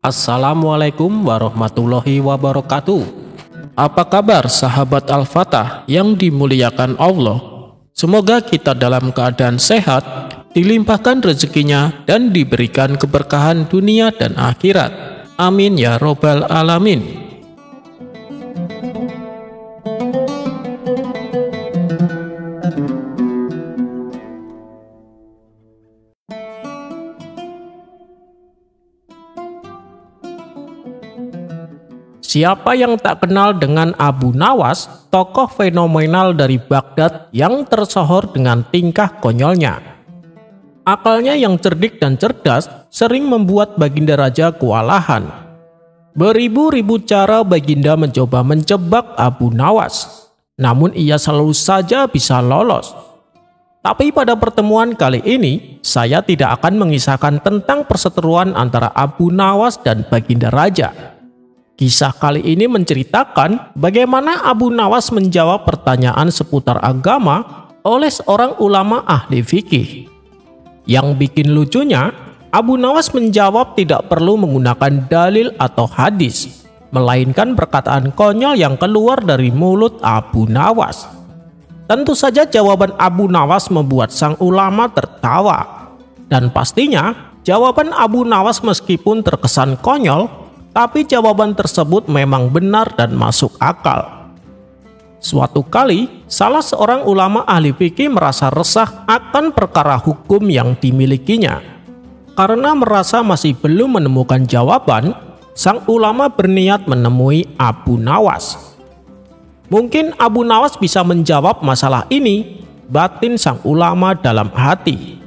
Assalamualaikum warahmatullahi wabarakatuh. Apa kabar sahabat Al-Fatah yang dimuliakan Allah? Semoga kita dalam keadaan sehat, dilimpahkan rezekinya dan diberikan keberkahan dunia dan akhirat. Amin ya robbal alamin. Siapa yang tak kenal dengan Abu Nawas, tokoh fenomenal dari Baghdad yang tersohor dengan tingkah konyolnya. Akalnya yang cerdik dan cerdas sering membuat Baginda Raja kewalahan. Beribu-ribu cara Baginda mencoba menjebak Abu Nawas, namun ia selalu saja bisa lolos. Tapi pada pertemuan kali ini, saya tidak akan mengisahkan tentang perseteruan antara Abu Nawas dan Baginda Raja. Kisah kali ini menceritakan bagaimana Abu Nawas menjawab pertanyaan seputar agama oleh seorang ulama ahli fikih. Yang bikin lucunya, Abu Nawas menjawab tidak perlu menggunakan dalil atau hadis, melainkan perkataan konyol yang keluar dari mulut Abu Nawas. Tentu saja jawaban Abu Nawas membuat sang ulama tertawa. Dan pastinya, jawaban Abu Nawas meskipun terkesan konyol, tapi jawaban tersebut memang benar dan masuk akal. Suatu kali, salah seorang ulama ahli fikih merasa resah akan perkara hukum yang dimilikinya. Karena merasa masih belum menemukan jawaban, sang ulama berniat menemui Abu Nawas. Mungkin Abu Nawas bisa menjawab masalah ini, batin sang ulama dalam hati.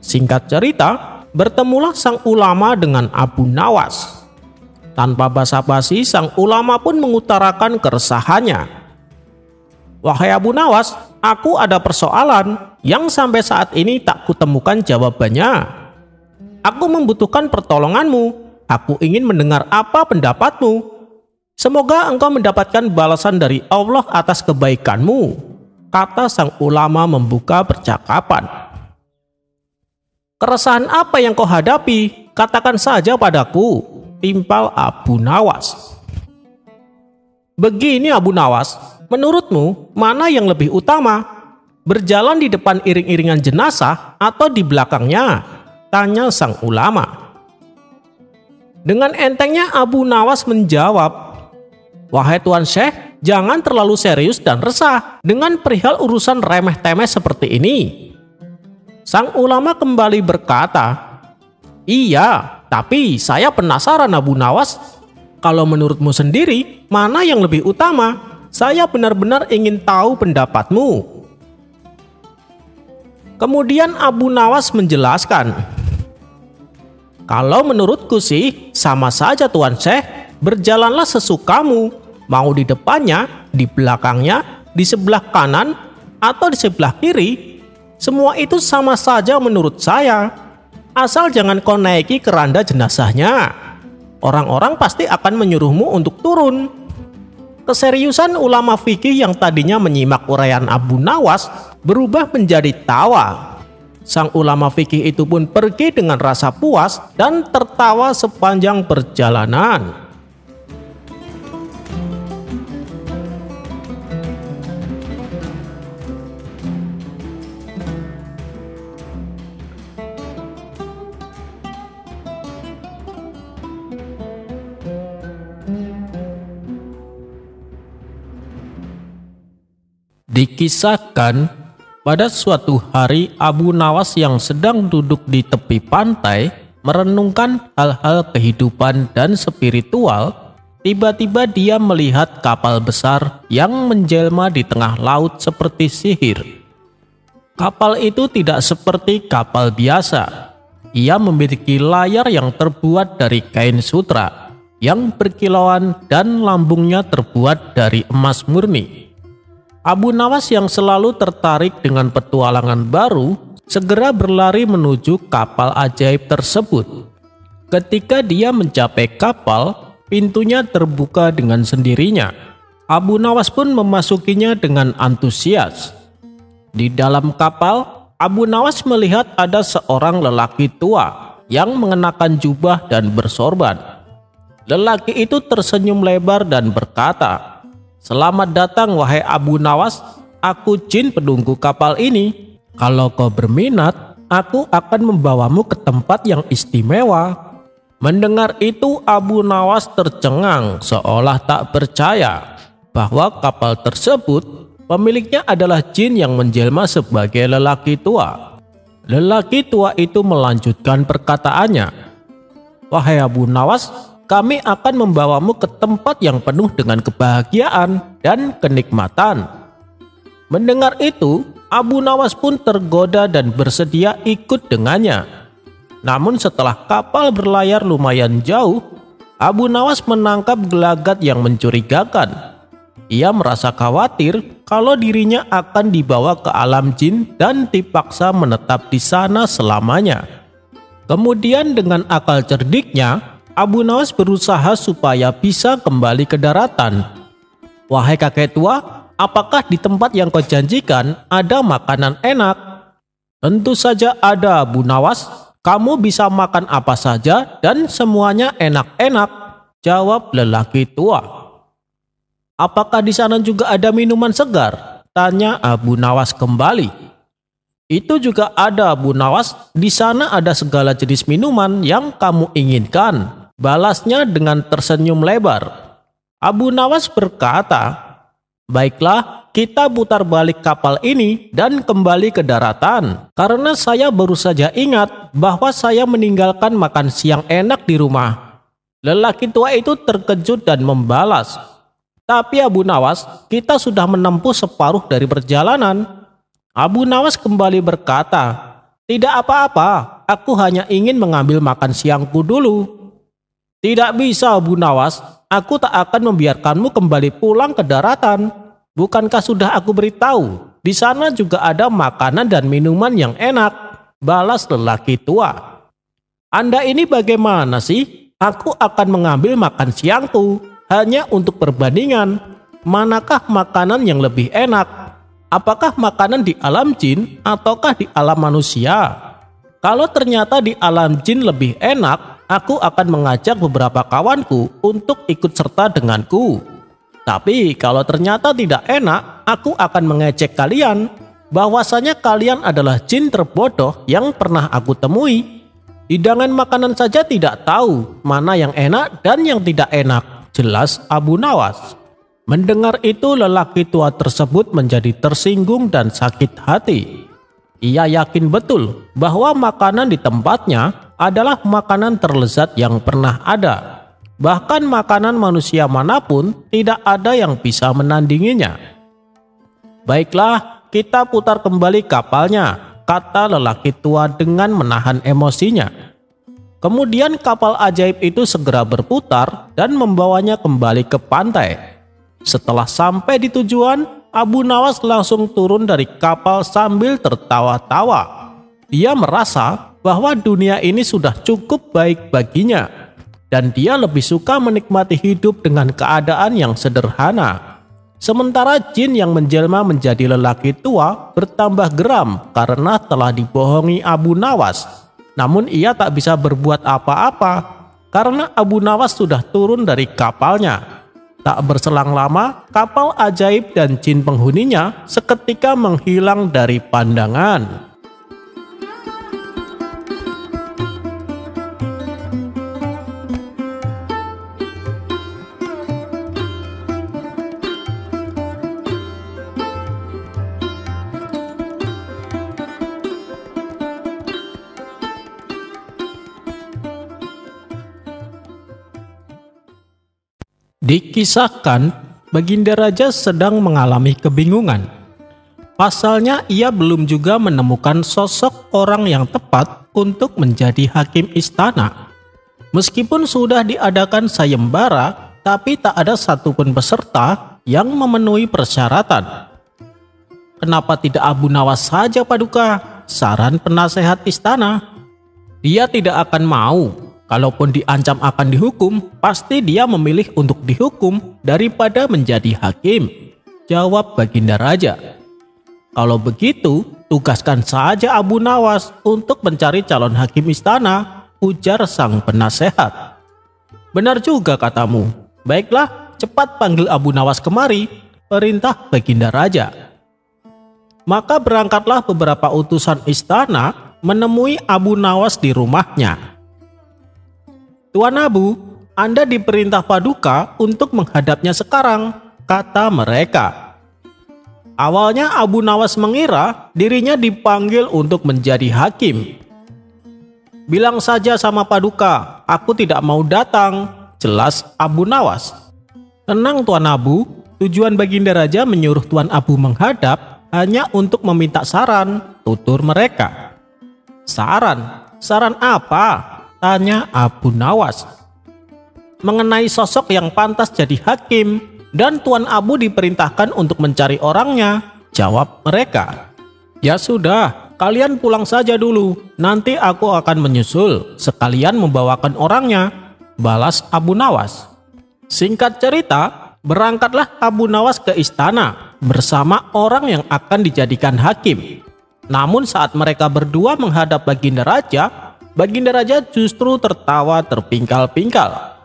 Singkat cerita, bertemulah sang ulama dengan Abu Nawas. Tanpa basa-basi, sang ulama pun mengutarakan keresahannya. Wahai Abu Nawas, aku ada persoalan yang sampai saat ini tak kutemukan jawabannya. Aku membutuhkan pertolonganmu. Aku ingin mendengar apa pendapatmu. Semoga engkau mendapatkan balasan dari Allah atas kebaikanmu, kata sang ulama membuka percakapan. Keresahan apa yang kau hadapi? Katakan saja padaku, timpal Abu Nawas. Begini Abu Nawas, menurutmu mana yang lebih utama? Berjalan di depan iring-iringan jenazah atau di belakangnya? Tanya sang ulama. Dengan entengnya Abu Nawas menjawab, wahai Tuan Syekh, jangan terlalu serius dan resah dengan perihal urusan remeh-temeh seperti ini. Sang ulama kembali berkata, iya, tapi saya penasaran Abu Nawas. Kalau menurutmu sendiri, mana yang lebih utama? Saya benar-benar ingin tahu pendapatmu. Kemudian Abu Nawas menjelaskan, kalau menurutku sih, sama saja Tuan Syekh. Berjalanlah sesukamu, mau di depannya, di belakangnya, di sebelah kanan, atau di sebelah kiri. Semua itu sama saja menurut saya. Asal jangan kau naiki keranda jenazahnya. Orang-orang pasti akan menyuruhmu untuk turun. Keseriusan ulama fikih yang tadinya menyimak uraian Abu Nawas berubah menjadi tawa. Sang ulama fikih itu pun pergi dengan rasa puas dan tertawa sepanjang perjalanan. Dikisahkan, pada suatu hari Abu Nawas yang sedang duduk di tepi pantai merenungkan hal-hal kehidupan dan spiritual, tiba-tiba dia melihat kapal besar yang menjelma di tengah laut seperti sihir. Kapal itu tidak seperti kapal biasa. Ia memiliki layar yang terbuat dari kain sutra yang berkilauan dan lambungnya terbuat dari emas murni. Abu Nawas yang selalu tertarik dengan petualangan baru segera berlari menuju kapal ajaib tersebut. Ketika dia mencapai kapal, pintunya terbuka dengan sendirinya. Abu Nawas pun memasukinya dengan antusias. Di dalam kapal, Abu Nawas melihat ada seorang lelaki tua yang mengenakan jubah dan bersorban. Lelaki itu tersenyum lebar dan berkata, "Selamat datang wahai Abu Nawas, aku jin penunggu kapal ini. Kalau kau berminat, aku akan membawamu ke tempat yang istimewa." Mendengar itu Abu Nawas tercengang seolah tak percaya bahwa kapal tersebut pemiliknya adalah jin yang menjelma sebagai lelaki tua. Lelaki tua itu melanjutkan perkataannya, "Wahai Abu Nawas, kami akan membawamu ke tempat yang penuh dengan kebahagiaan dan kenikmatan." Mendengar itu, Abu Nawas pun tergoda dan bersedia ikut dengannya. Namun setelah kapal berlayar lumayan jauh, Abu Nawas menangkap gelagat yang mencurigakan. Ia merasa khawatir kalau dirinya akan dibawa ke alam jin dan dipaksa menetap di sana selamanya. Kemudian dengan akal cerdiknya, Abu Nawas berusaha supaya bisa kembali ke daratan. "Wahai kakek tua, apakah di tempat yang kau janjikan ada makanan enak?" "Tentu saja ada, Abu Nawas. Kamu bisa makan apa saja dan semuanya enak-enak," jawab lelaki tua. "Apakah di sana juga ada minuman segar?" tanya Abu Nawas kembali. "Itu juga ada, Abu Nawas. Di sana ada segala jenis minuman yang kamu inginkan," balasnya dengan tersenyum lebar. Abu Nawas berkata, "Baiklah, kita putar balik kapal ini dan kembali ke daratan. Karena saya baru saja ingat bahwa saya meninggalkan makan siang enak di rumah." Lelaki tua itu terkejut dan membalas, "Tapi Abu Nawas, kita sudah menempuh separuh dari perjalanan." Abu Nawas kembali berkata, "Tidak apa-apa, aku hanya ingin mengambil makan siangku dulu." "Tidak bisa, Abu Nawas, aku tak akan membiarkanmu kembali pulang ke daratan. Bukankah sudah aku beritahu, di sana juga ada makanan dan minuman yang enak," balas lelaki tua. "Anda ini bagaimana sih? Aku akan mengambil makan siangku hanya untuk perbandingan. Manakah makanan yang lebih enak? Apakah makanan di alam jin ataukah di alam manusia? Kalau ternyata di alam jin lebih enak, aku akan mengajak beberapa kawanku untuk ikut serta denganku. Tapi kalau ternyata tidak enak, aku akan mengejek kalian bahwasanya kalian adalah jin terbodoh yang pernah aku temui. Hidangan makanan saja tidak tahu mana yang enak dan yang tidak enak," jelas Abu Nawas. Mendengar itu lelaki tua tersebut menjadi tersinggung dan sakit hati. Ia yakin betul bahwa makanan di tempatnya adalah makanan terlezat yang pernah ada. Bahkan makanan manusia manapun tidak ada yang bisa menandinginya. "Baiklah, kita putar kembali kapalnya," kata lelaki tua dengan menahan emosinya. Kemudian kapal ajaib itu segera berputar dan membawanya kembali ke pantai. Setelah sampai di tujuan, Abu Nawas langsung turun dari kapal sambil tertawa-tawa. Dia merasa bahwa dunia ini sudah cukup baik baginya, dan dia lebih suka menikmati hidup dengan keadaan yang sederhana. Sementara jin yang menjelma menjadi lelaki tua bertambah geram karena telah dibohongi Abu Nawas. Namun ia tak bisa berbuat apa-apa karena Abu Nawas sudah turun dari kapalnya. Tak berselang lama, kapal ajaib dan jin penghuninya seketika menghilang dari pandangan. Dikisahkan, Baginda Raja sedang mengalami kebingungan. Pasalnya ia belum juga menemukan sosok orang yang tepat untuk menjadi hakim istana. Meskipun sudah diadakan sayembara, tapi tak ada satupun peserta yang memenuhi persyaratan. "Kenapa tidak Abu Nawas saja, Paduka?" saran penasehat istana. "Dia tidak akan mau. Kalaupun diancam akan dihukum, pasti dia memilih untuk dihukum daripada menjadi hakim," jawab Baginda Raja. "Kalau begitu, tugaskan saja Abu Nawas untuk mencari calon hakim istana. ujar sang penasehat. Benar juga katamu. Baiklah, cepat panggil Abu Nawas kemari, perintah Baginda Raja. Maka berangkatlah beberapa utusan istana menemui Abu Nawas di rumahnya. Tuan Abu, Anda diperintah Paduka untuk menghadapnya sekarang, kata mereka. Awalnya Abu Nawas mengira dirinya dipanggil untuk menjadi hakim. Bilang saja sama Paduka, aku tidak mau datang, jelas Abu Nawas. Tenang Tuan Abu, tujuan Baginda Raja menyuruh Tuan Abu menghadap hanya untuk meminta saran, tutur mereka. Saran? Saran apa? Tanya Abu Nawas. Mengenai sosok yang pantas jadi hakim, dan Tuan Abu diperintahkan untuk mencari orangnya, jawab mereka. Ya sudah, kalian pulang saja dulu, nanti aku akan menyusul, sekalian membawakan orangnya, balas Abu Nawas. Singkat cerita, berangkatlah Abu Nawas ke istana bersama orang yang akan dijadikan hakim. Namun saat mereka berdua menghadap Baginda Raja justru tertawa terpingkal-pingkal.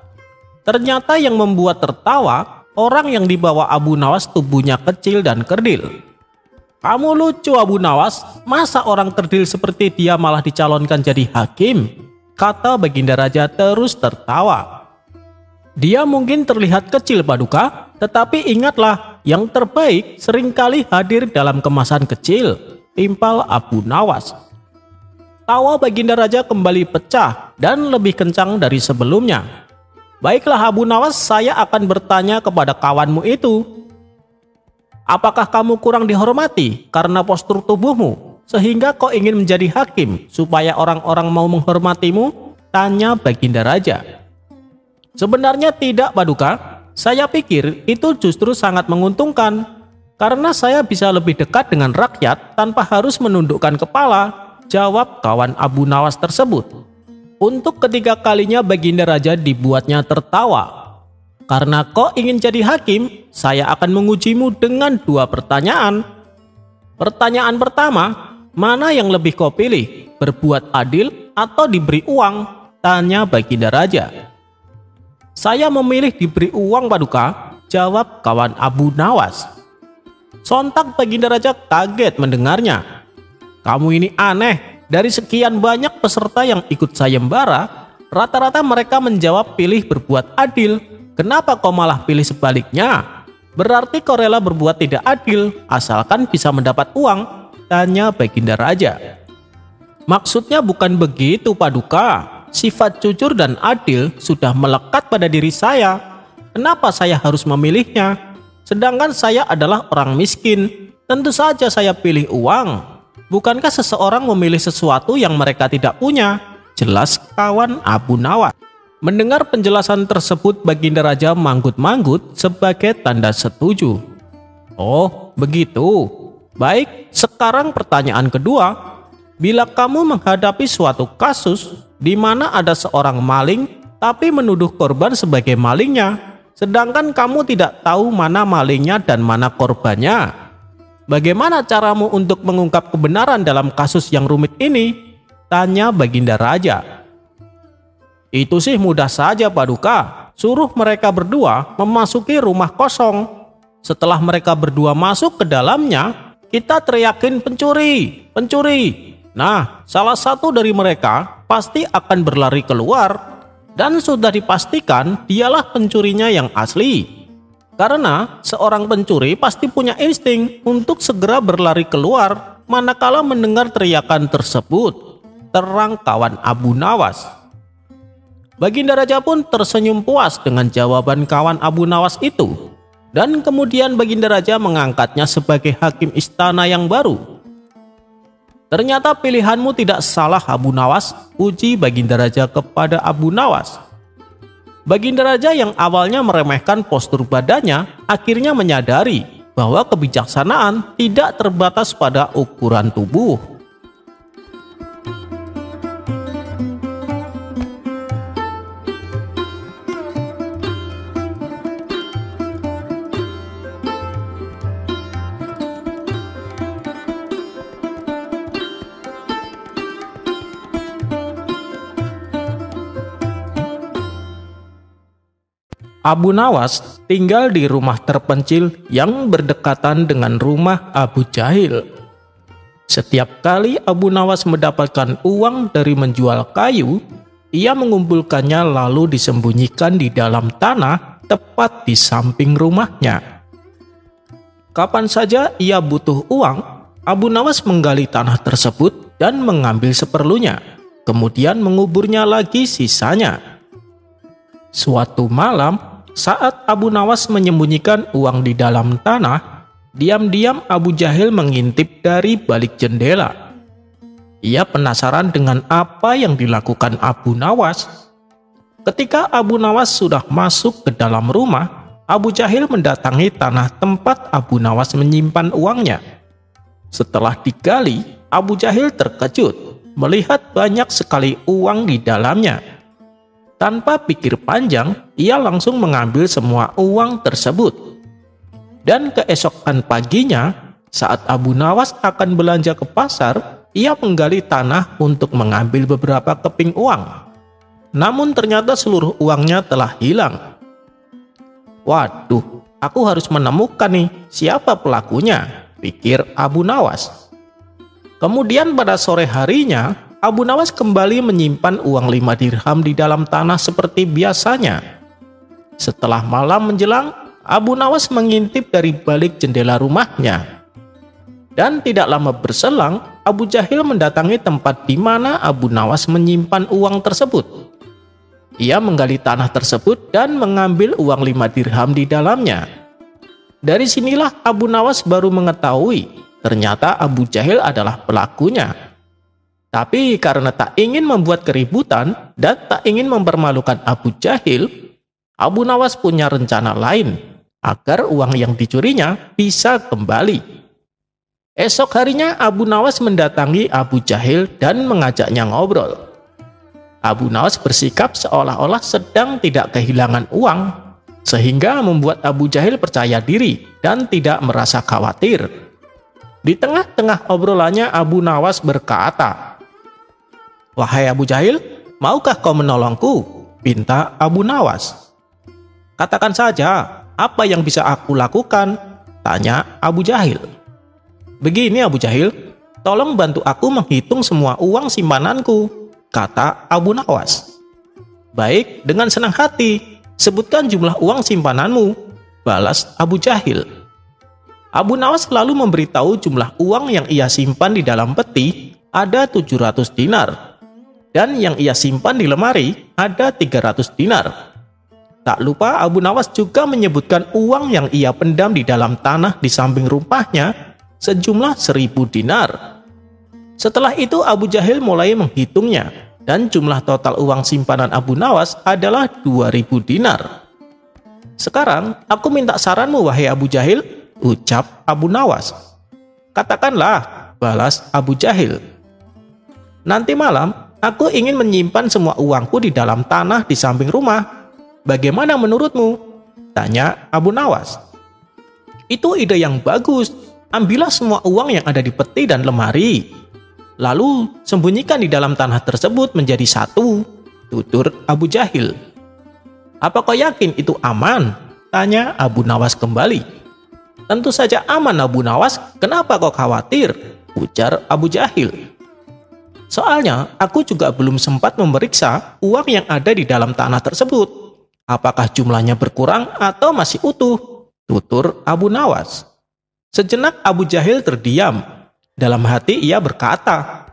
Ternyata yang membuat tertawa, orang yang dibawa Abu Nawas tubuhnya kecil dan kerdil. Kamu lucu Abu Nawas, masa orang kerdil seperti dia malah dicalonkan jadi hakim? Kata Baginda Raja terus tertawa. Dia mungkin terlihat kecil Paduka, tetapi ingatlah yang terbaik seringkali hadir dalam kemasan kecil, timpal Abu Nawas. Tawa Baginda Raja kembali pecah dan lebih kencang dari sebelumnya. Baiklah Abu Nawas, saya akan bertanya kepada kawanmu itu. Apakah kamu kurang dihormati karena postur tubuhmu, sehingga kau ingin menjadi hakim supaya orang-orang mau menghormatimu? Tanya Baginda Raja. Sebenarnya tidak Paduka, saya pikir itu justru sangat menguntungkan, karena saya bisa lebih dekat dengan rakyat tanpa harus menundukkan kepala, jawab kawan Abu Nawas tersebut. Untuk ketiga kalinya Baginda Raja dibuatnya tertawa. Karena kau ingin jadi hakim, saya akan mengujimu dengan dua pertanyaan. Pertanyaan pertama, mana yang lebih kau pilih, berbuat adil atau diberi uang? Tanya Baginda Raja. Saya memilih diberi uang Paduka, jawab kawan Abu Nawas. Sontak Baginda Raja kaget mendengarnya. Kamu ini aneh, dari sekian banyak peserta yang ikut sayembara, rata-rata mereka menjawab pilih berbuat adil. Kenapa kau malah pilih sebaliknya? Berarti kau rela berbuat tidak adil, asalkan bisa mendapat uang, tanya Baginda Raja. Maksudnya bukan begitu Paduka, sifat jujur dan adil sudah melekat pada diri saya. Kenapa saya harus memilihnya? Sedangkan saya adalah orang miskin, tentu saja saya pilih uang. Bukankah seseorang memilih sesuatu yang mereka tidak punya? Jelas kawan Abu Nawas. Mendengar penjelasan tersebut, Baginda Raja manggut-manggut sebagai tanda setuju. Oh, begitu. Baik, sekarang pertanyaan kedua. Bila kamu menghadapi suatu kasus di mana ada seorang maling tapi menuduh korban sebagai malingnya, sedangkan kamu tidak tahu mana malingnya dan mana korbannya, bagaimana caramu untuk mengungkap kebenaran dalam kasus yang rumit ini? Tanya Baginda Raja. Itu sih mudah saja Paduka, suruh mereka berdua memasuki rumah kosong. Setelah mereka berdua masuk ke dalamnya, kita teriakin pencuri, pencuri. Nah, salah satu dari mereka pasti akan berlari keluar, dan sudah dipastikan dialah pencurinya yang asli. Karena seorang pencuri pasti punya insting untuk segera berlari keluar manakala mendengar teriakan tersebut, terang kawan Abu Nawas. Baginda Raja pun tersenyum puas dengan jawaban kawan Abu Nawas itu, dan kemudian Baginda Raja mengangkatnya sebagai hakim istana yang baru. Ternyata pilihanmu tidak salah Abu Nawas, puji Baginda Raja kepada Abu Nawas. Baginda Raja yang awalnya meremehkan postur badannya, akhirnya menyadari bahwa kebijaksanaan tidak terbatas pada ukuran tubuh. Abu Nawas tinggal di rumah terpencil yang berdekatan dengan rumah Abu Jahil. Setiap kali Abu Nawas mendapatkan uang dari menjual kayu, ia mengumpulkannya lalu disembunyikan di dalam tanah tepat di samping rumahnya. Kapan saja ia butuh uang, Abu Nawas menggali tanah tersebut dan mengambil seperlunya, kemudian menguburnya lagi sisanya. Suatu malam, saat Abu Nawas menyembunyikan uang di dalam tanah, diam-diam Abu Jahil mengintip dari balik jendela. Ia penasaran dengan apa yang dilakukan Abu Nawas. Ketika Abu Nawas sudah masuk ke dalam rumah, Abu Jahil mendatangi tanah tempat Abu Nawas menyimpan uangnya. Setelah digali, Abu Jahil terkejut melihat banyak sekali uang di dalamnya. Tanpa pikir panjang, ia langsung mengambil semua uang tersebut. Dan keesokan paginya, saat Abu Nawas akan belanja ke pasar, ia menggali tanah untuk mengambil beberapa keping uang. Namun ternyata seluruh uangnya telah hilang. Waduh, aku harus menemukan nih siapa pelakunya, pikir Abu Nawas. Kemudian pada sore harinya, Abu Nawas kembali menyimpan uang 5 dirham di dalam tanah seperti biasanya. Setelah malam menjelang, Abu Nawas mengintip dari balik jendela rumahnya. Dan tidak lama berselang, Abu Jahil mendatangi tempat di mana Abu Nawas menyimpan uang tersebut. Ia menggali tanah tersebut dan mengambil uang 5 dirham di dalamnya. Dari sinilah Abu Nawas baru mengetahui ternyata Abu Jahil adalah pelakunya. Tapi karena tak ingin membuat keributan dan tak ingin mempermalukan Abu Jahil, Abu Nawas punya rencana lain agar uang yang dicurinya bisa kembali. Esok harinya Abu Nawas mendatangi Abu Jahil dan mengajaknya ngobrol. Abu Nawas bersikap seolah-olah sedang tidak kehilangan uang, sehingga membuat Abu Jahil percaya diri dan tidak merasa khawatir. Di tengah-tengah obrolannya Abu Nawas berkata, "Wahai Abu Jahil, maukah kau menolongku?" pinta Abu Nawas. "Katakan saja, apa yang bisa aku lakukan?" tanya Abu Jahil. "Begini Abu Jahil, tolong bantu aku menghitung semua uang simpananku," kata Abu Nawas. "Baik, dengan senang hati, sebutkan jumlah uang simpananmu," balas Abu Jahil. Abu Nawas lalu memberitahu jumlah uang yang ia simpan di dalam peti ada 700 dinar. Dan yang ia simpan di lemari ada 300 dinar. Tak lupa Abu Nawas juga menyebutkan uang yang ia pendam di dalam tanah di samping rumahnya sejumlah 1000 dinar. Setelah itu Abu Jahil mulai menghitungnya dan jumlah total uang simpanan Abu Nawas adalah 2000 dinar. "Sekarang aku minta saranmu wahai Abu Jahil," ucap Abu Nawas. "Katakanlah," balas Abu Jahil. "Nanti malam aku ingin menyimpan semua uangku di dalam tanah di samping rumah. Bagaimana menurutmu?" tanya Abu Nawas. "Itu ide yang bagus. Ambillah semua uang yang ada di peti dan lemari. Lalu sembunyikan di dalam tanah tersebut menjadi satu," tutur Abu Jahil. "Apa kau yakin itu aman?" tanya Abu Nawas kembali. "Tentu saja aman Abu Nawas. Kenapa kau khawatir?" ujar Abu Jahil. "Soalnya aku juga belum sempat memeriksa uang yang ada di dalam tanah tersebut. Apakah jumlahnya berkurang atau masih utuh?" tutur Abu Nawas. Sejenak Abu Jahil terdiam. Dalam hati ia berkata,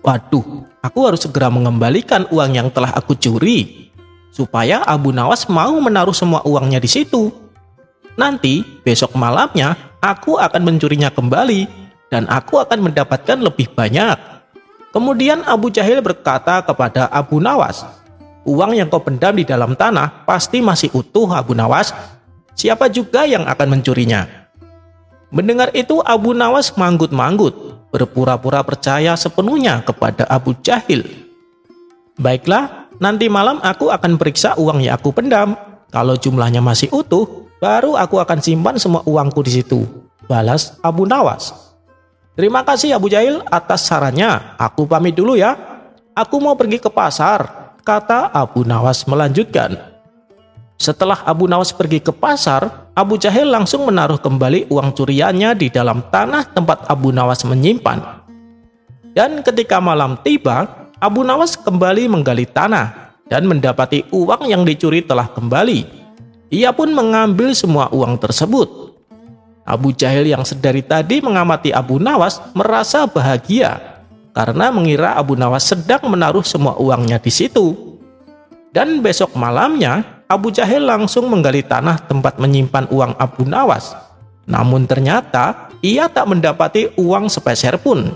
"Waduh, aku harus segera mengembalikan uang yang telah aku curi, supaya Abu Nawas mau menaruh semua uangnya di situ. Nanti besok malamnya aku akan mencurinya kembali dan aku akan mendapatkan lebih banyak." Kemudian Abu Jahil berkata kepada Abu Nawas, "Uang yang kau pendam di dalam tanah pasti masih utuh Abu Nawas. Siapa juga yang akan mencurinya?" Mendengar itu Abu Nawas manggut-manggut, berpura-pura percaya sepenuhnya kepada Abu Jahil. "Baiklah, nanti malam aku akan periksa uang yang aku pendam. Kalau jumlahnya masih utuh, baru aku akan simpan semua uangku di situ," balas Abu Nawas. "Terima kasih Abu Jahil atas sarannya. Aku pamit dulu ya. Aku mau pergi ke pasar," kata Abu Nawas melanjutkan. Setelah Abu Nawas pergi ke pasar, Abu Jahil langsung menaruh kembali uang curiannya di dalam tanah tempat Abu Nawas menyimpan. Dan ketika malam tiba, Abu Nawas kembali menggali tanah dan mendapati uang yang dicuri telah kembali. Ia pun mengambil semua uang tersebut. Abu Jahil yang sedari tadi mengamati Abu Nawas merasa bahagia karena mengira Abu Nawas sedang menaruh semua uangnya di situ. Dan besok malamnya, Abu Jahil langsung menggali tanah tempat menyimpan uang Abu Nawas. Namun ternyata ia tak mendapati uang sepeser pun.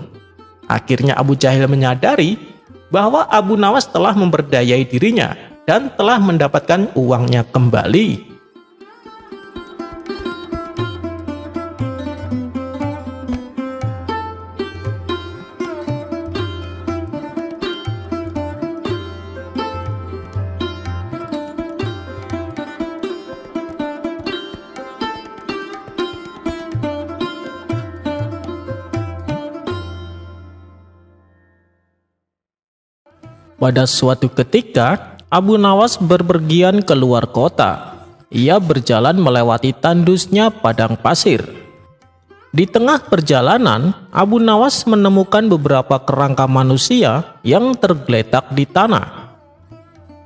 Akhirnya Abu Jahil menyadari bahwa Abu Nawas telah memperdayai dirinya dan telah mendapatkan uangnya kembali. Pada suatu ketika, Abu Nawas berpergian ke luar kota. Ia berjalan melewati tandusnya padang pasir. Di tengah perjalanan, Abu Nawas menemukan beberapa kerangka manusia yang tergeletak di tanah.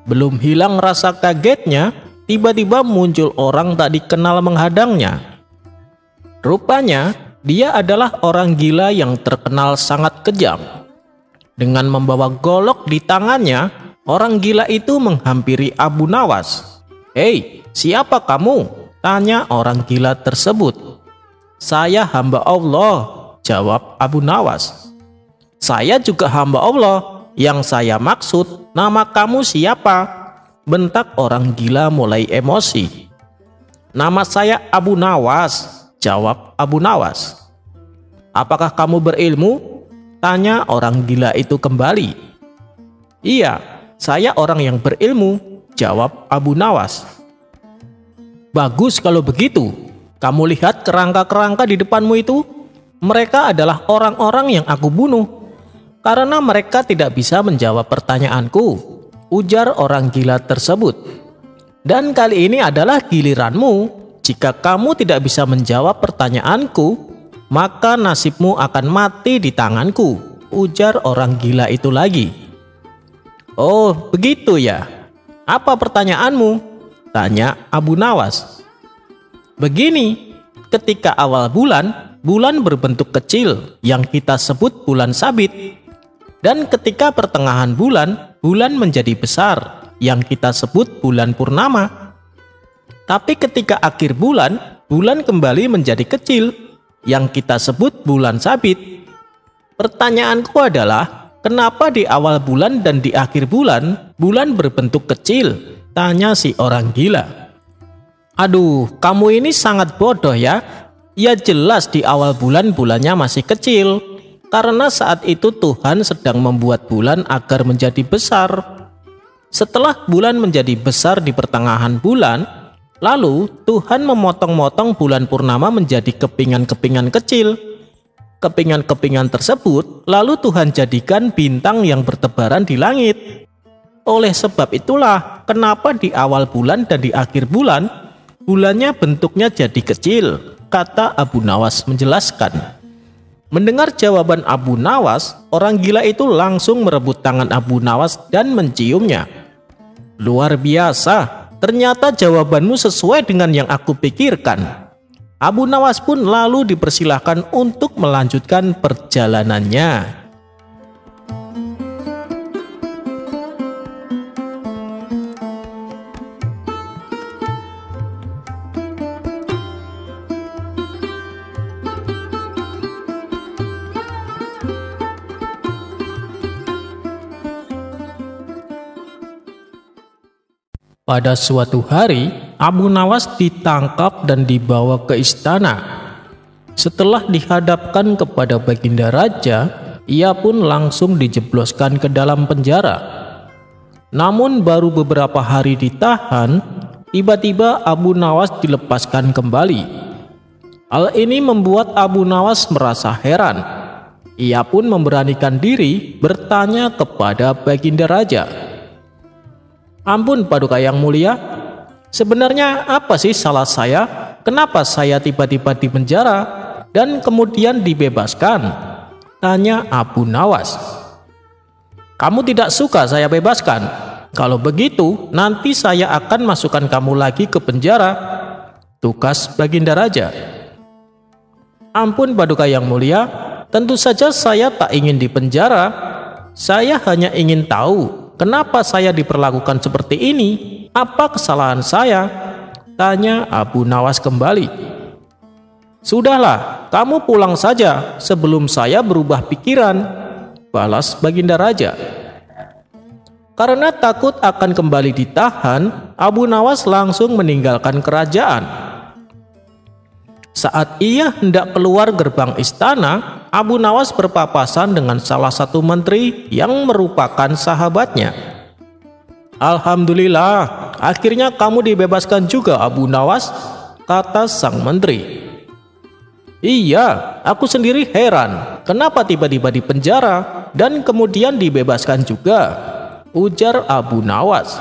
Belum hilang rasa kagetnya, tiba-tiba muncul orang tak dikenal menghadangnya. Rupanya, dia adalah orang gila yang terkenal sangat kejam. Dengan membawa golok di tangannya, orang gila itu menghampiri Abu Nawas. "Hei, siapa kamu?" tanya orang gila tersebut. "Saya hamba Allah," jawab Abu Nawas. "Saya juga hamba Allah. Yang saya maksud, nama kamu siapa?" bentak orang gila mulai emosi. "Nama saya Abu Nawas," jawab Abu Nawas. "Apakah kamu berilmu?" tanya orang gila itu kembali. "Iya, saya orang yang berilmu," jawab Abu Nawas. "Bagus kalau begitu. Kamu lihat kerangka-kerangka di depanmu itu? Mereka adalah orang-orang yang aku bunuh karena mereka tidak bisa menjawab pertanyaanku," ujar orang gila tersebut. "Dan kali ini adalah giliranmu. Jika kamu tidak bisa menjawab pertanyaanku, maka nasibmu akan mati di tanganku," ujar orang gila itu lagi. "Oh, begitu ya. Apa pertanyaanmu?" tanya Abu Nawas. "Begini, ketika awal bulan, bulan berbentuk kecil yang kita sebut bulan sabit. Dan ketika pertengahan bulan, bulan menjadi besar yang kita sebut bulan purnama. Tapi ketika akhir bulan, bulan kembali menjadi kecil yang kita sebut bulan sabit. Pertanyaanku adalah, kenapa di awal bulan dan di akhir bulan, bulan berbentuk kecil?" tanya si orang gila. "Aduh, kamu ini sangat bodoh ya. Ya jelas di awal bulan bulannya masih kecil, karena saat itu Tuhan sedang membuat bulan agar menjadi besar. Setelah bulan menjadi besar di pertengahan bulan, lalu Tuhan memotong-motong bulan purnama menjadi kepingan-kepingan kecil. Kepingan-kepingan tersebut lalu Tuhan jadikan bintang yang bertebaran di langit. Oleh sebab itulah kenapa di awal bulan dan di akhir bulan, bulannya bentuknya jadi kecil," kata Abu Nawas menjelaskan. Mendengar jawaban Abu Nawas, orang gila itu langsung merebut tangan Abu Nawas dan menciumnya. "Luar biasa. Ternyata jawabanmu sesuai dengan yang aku pikirkan." Abu Nawas pun lalu dipersilahkan untuk melanjutkan perjalanannya. Pada suatu hari, Abu Nawas ditangkap dan dibawa ke istana. Setelah dihadapkan kepada baginda raja, ia pun langsung dijebloskan ke dalam penjara. Namun baru beberapa hari ditahan, tiba-tiba Abu Nawas dilepaskan kembali. Hal ini membuat Abu Nawas merasa heran. Ia pun memberanikan diri bertanya kepada baginda raja. "Ampun Paduka yang mulia, Sebenarnya apa sih salah saya? Kenapa saya tiba-tiba di penjara dan kemudian dibebaskan? Tanya Abu Nawas. Kamu tidak suka saya bebaskan? Kalau begitu, nanti saya akan masukkan kamu lagi ke penjara, tugas Baginda Raja. Ampun Paduka yang mulia, tentu saja saya tak ingin di penjara. Saya hanya ingin tahu kenapa saya diperlakukan seperti ini. Apa kesalahan saya? Tanya Abu Nawas kembali. Sudahlah, kamu pulang saja sebelum saya berubah pikiran, balas Baginda Raja. Karena takut akan kembali ditahan, Abu Nawas langsung meninggalkan kerajaan. Saat ia hendak keluar gerbang istana, Abu Nawas berpapasan dengan salah satu menteri yang merupakan sahabatnya. Alhamdulillah, akhirnya kamu dibebaskan juga Abu Nawas, kata sang menteri. Iya, aku sendiri heran, kenapa tiba-tiba di penjara dan kemudian dibebaskan juga, ujar Abu Nawas.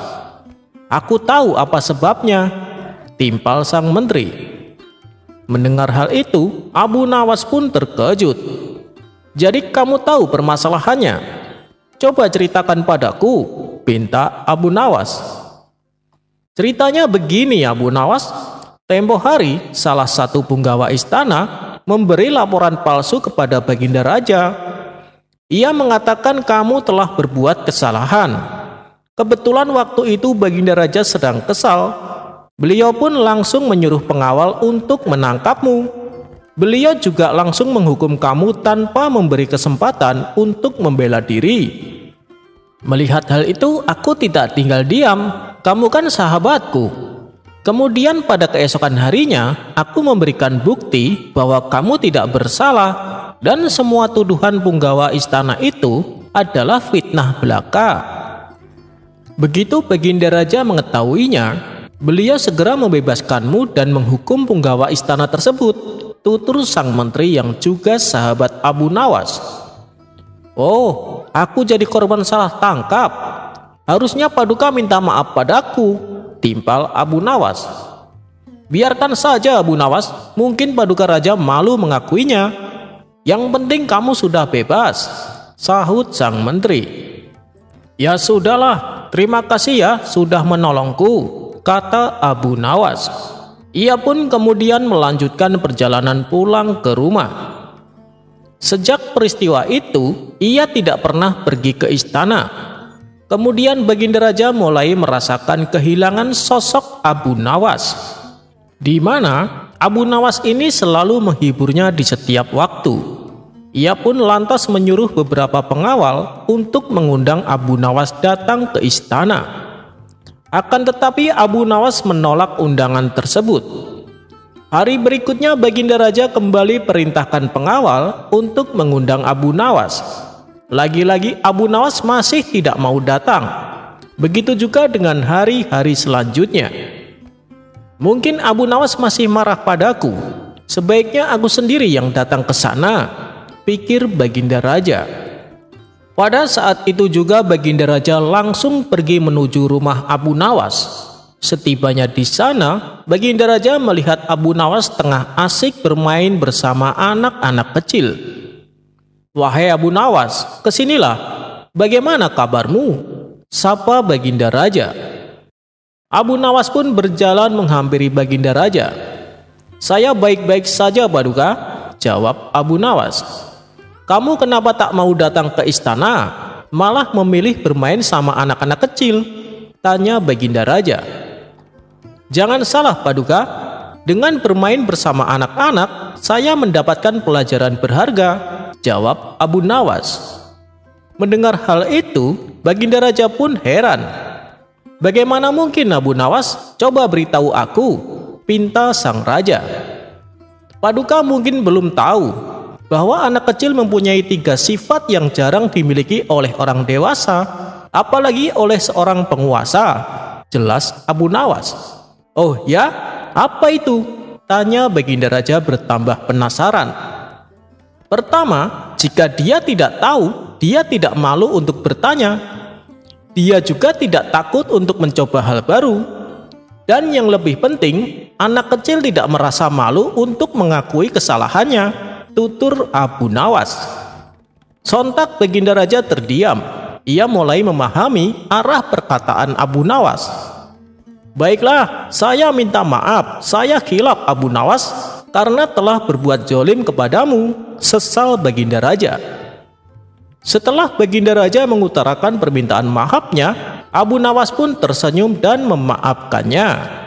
Aku tahu apa sebabnya, timpal sang menteri. Mendengar hal itu, Abu Nawas pun terkejut. Jadi kamu tahu permasalahannya? Coba ceritakan padaku, pinta Abu Nawas. Ceritanya begini Abu Nawas, tempo hari salah satu punggawa istana memberi laporan palsu kepada Baginda Raja. Ia mengatakan kamu telah berbuat kesalahan. Kebetulan waktu itu Baginda Raja sedang kesal. Beliau pun langsung menyuruh pengawal untuk menangkapmu. Beliau juga langsung menghukum kamu tanpa memberi kesempatan untuk membela diri. Melihat hal itu, aku tidak tinggal diam. Kamu kan sahabatku. Kemudian pada keesokan harinya, aku memberikan bukti bahwa kamu tidak bersalah dan semua tuduhan punggawa istana itu adalah fitnah belaka. Begitu Baginda Raja mengetahuinya, beliau segera membebaskanmu dan menghukum punggawa istana tersebut, tutur sang menteri yang juga sahabat Abu Nawas. Oh, aku jadi korban salah tangkap. Harusnya Paduka minta maaf padaku, timpal Abu Nawas. Biarkan saja Abu Nawas, mungkin Paduka Raja malu mengakuinya. Yang penting kamu sudah bebas, sahut sang menteri. Ya sudahlah, terima kasih ya sudah menolongku, kata Abu Nawas. Ia pun kemudian melanjutkan perjalanan pulang ke rumah. Sejak peristiwa itu, ia tidak pernah pergi ke istana. Kemudian Baginda Raja mulai merasakan kehilangan sosok Abu Nawas, di mana Abu Nawas ini selalu menghiburnya di setiap waktu. Ia pun lantas menyuruh beberapa pengawal untuk mengundang Abu Nawas datang ke istana. Akan tetapi Abu Nawas menolak undangan tersebut. Hari berikutnya Baginda Raja kembali perintahkan pengawal untuk mengundang Abu Nawas. Lagi-lagi Abu Nawas masih tidak mau datang. Begitu juga dengan hari-hari selanjutnya. Mungkin Abu Nawas masih marah padaku. Sebaiknya aku sendiri yang datang ke sana, pikir Baginda Raja. Pada saat itu juga Baginda Raja langsung pergi menuju rumah Abu Nawas. Setibanya di sana, Baginda Raja melihat Abu Nawas tengah asik bermain bersama anak-anak kecil. Wahai Abu Nawas, kesinilah. Bagaimana kabarmu? Sapa Baginda Raja. Abu Nawas pun berjalan menghampiri Baginda Raja. Saya baik-baik saja Paduka, jawab Abu Nawas. Kamu kenapa tak mau datang ke istana, malah memilih bermain sama anak-anak kecil? Tanya Baginda Raja. Jangan salah Paduka, dengan bermain bersama anak-anak, saya mendapatkan pelajaran berharga, jawab Abu Nawas. Mendengar hal itu, Baginda Raja pun heran. Bagaimana mungkin Abu Nawas? Coba beritahu aku, pinta sang raja. Paduka mungkin belum tahu bahwa anak kecil mempunyai 3 sifat yang jarang dimiliki oleh orang dewasa, apalagi oleh seorang penguasa, jelas Abu Nawas. Oh ya, apa itu? Tanya Baginda Raja bertambah penasaran. Pertama, jika dia tidak tahu, dia tidak malu untuk bertanya. Dia juga tidak takut untuk mencoba hal baru. Dan yang lebih penting, anak kecil tidak merasa malu untuk mengakui kesalahannya, tutur Abu Nawas. Sontak Baginda Raja terdiam. Ia mulai memahami arah perkataan Abu Nawas. Baiklah, saya minta maaf, saya khilaf Abu Nawas karena telah berbuat zolim kepadamu, sesal Baginda Raja. Setelah Baginda Raja mengutarakan permintaan maafnya, Abu Nawas pun tersenyum dan memaafkannya.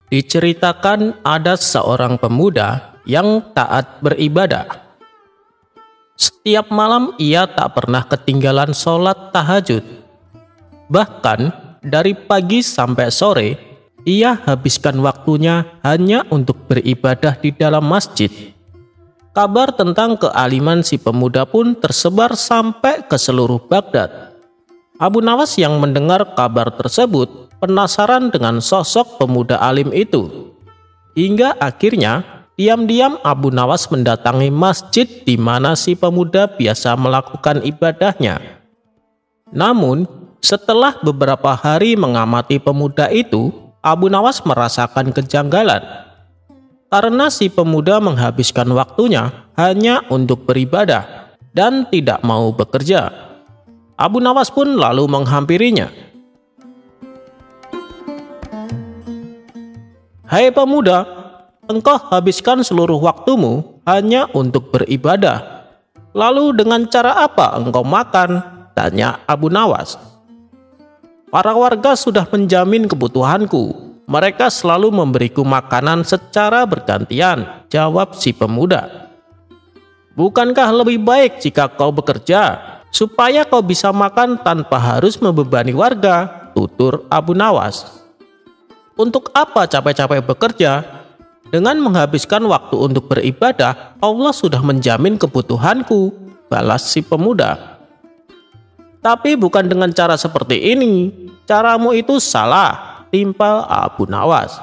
Diceritakan ada seorang pemuda yang taat beribadah. Setiap malam ia tak pernah ketinggalan sholat tahajud. Bahkan dari pagi sampai sore, ia habiskan waktunya hanya untuk beribadah di dalam masjid. Kabar tentang kealiman si pemuda pun tersebar sampai ke seluruh Baghdad. Abu Nawas yang mendengar kabar tersebut penasaran dengan sosok pemuda alim itu. Hingga akhirnya diam-diam Abu Nawas mendatangi masjid di mana si pemuda biasa melakukan ibadahnya. Namun setelah beberapa hari mengamati pemuda itu, Abu Nawas merasakan kejanggalan. Karena si pemuda menghabiskan waktunya hanya untuk beribadah dan tidak mau bekerja. Abu Nawas pun lalu menghampirinya. Hai pemuda, engkau habiskan seluruh waktumu hanya untuk beribadah. Lalu dengan cara apa engkau makan? Tanya Abu Nawas. Para warga sudah menjamin kebutuhanku. Mereka selalu memberiku makanan secara bergantian, jawab si pemuda. Bukankah lebih baik jika kau bekerja, supaya kau bisa makan tanpa harus membebani warga, tutur Abu Nawas. Untuk apa capek-capek bekerja? Dengan menghabiskan waktu untuk beribadah, Allah sudah menjamin kebutuhanku, balas si pemuda. Tapi bukan dengan cara seperti ini, caramu itu salah, timpal Abu Nawas.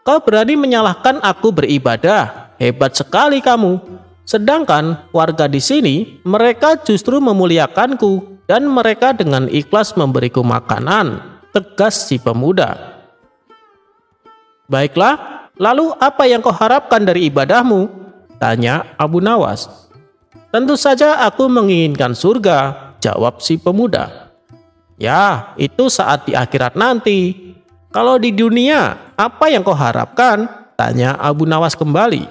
Kau berani menyalahkan aku beribadah, hebat sekali kamu. Sedangkan warga di sini, mereka justru memuliakanku dan mereka dengan ikhlas memberiku makanan, tegas si pemuda. Baiklah, lalu apa yang kau harapkan dari ibadahmu? Tanya Abu Nawas. Tentu saja aku menginginkan surga, jawab si pemuda. Ya, itu saat di akhirat nanti. Kalau di dunia, apa yang kau harapkan? Tanya Abu Nawas kembali.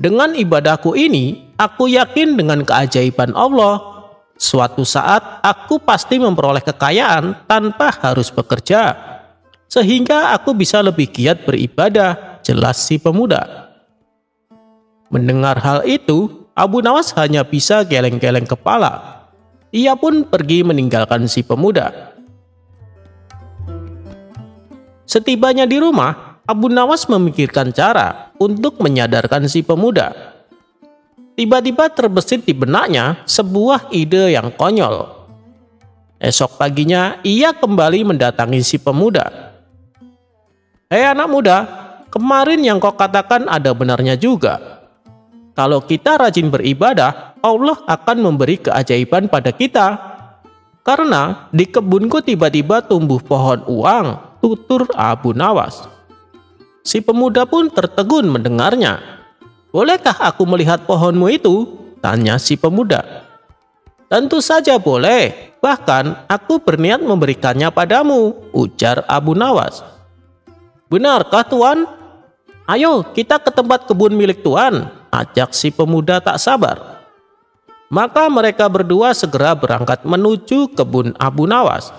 Dengan ibadahku ini, aku yakin dengan keajaiban Allah. Suatu saat aku pasti memperoleh kekayaan tanpa harus bekerja, sehingga aku bisa lebih giat beribadah, jelas si pemuda. Mendengar hal itu, Abu Nawas hanya bisa geleng-geleng kepala. Ia pun pergi meninggalkan si pemuda. Setibanya di rumah, Abu Nawas memikirkan cara untuk menyadarkan si pemuda. Tiba-tiba terbesit di benaknya sebuah ide yang konyol. Esok paginya ia kembali mendatangi si pemuda. Hei anak muda, kemarin yang kau katakan ada benarnya juga. Kalau kita rajin beribadah, Allah akan memberi keajaiban pada kita. Karena di kebunku tiba-tiba tumbuh pohon uang, tutur Abu Nawas. Si pemuda pun tertegun mendengarnya. Bolehkah aku melihat pohonmu itu? Tanya si pemuda. Tentu saja boleh, bahkan aku berniat memberikannya padamu, ujar Abu Nawas. Benarkah tuan? Ayo kita ke tempat kebun milik tuan, ajak si pemuda tak sabar. Maka mereka berdua segera berangkat menuju kebun Abu Nawas.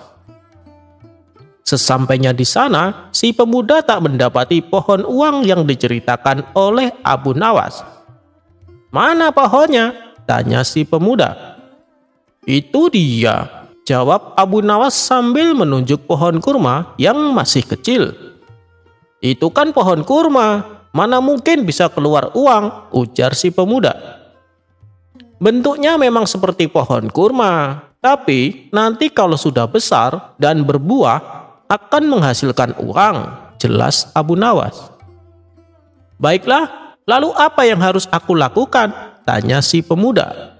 Sesampainya di sana, si pemuda tak mendapati pohon uang yang diceritakan oleh Abu Nawas. Mana pohonnya? Tanya si pemuda. Itu dia, jawab Abu Nawas sambil menunjuk pohon kurma yang masih kecil. "Itu kan pohon kurma, mana mungkin bisa keluar uang," ujar si pemuda. "Bentuknya memang seperti pohon kurma, tapi nanti kalau sudah besar dan berbuah akan menghasilkan uang," jelas Abu Nawas. "Baiklah, lalu apa yang harus aku lakukan?" tanya si pemuda.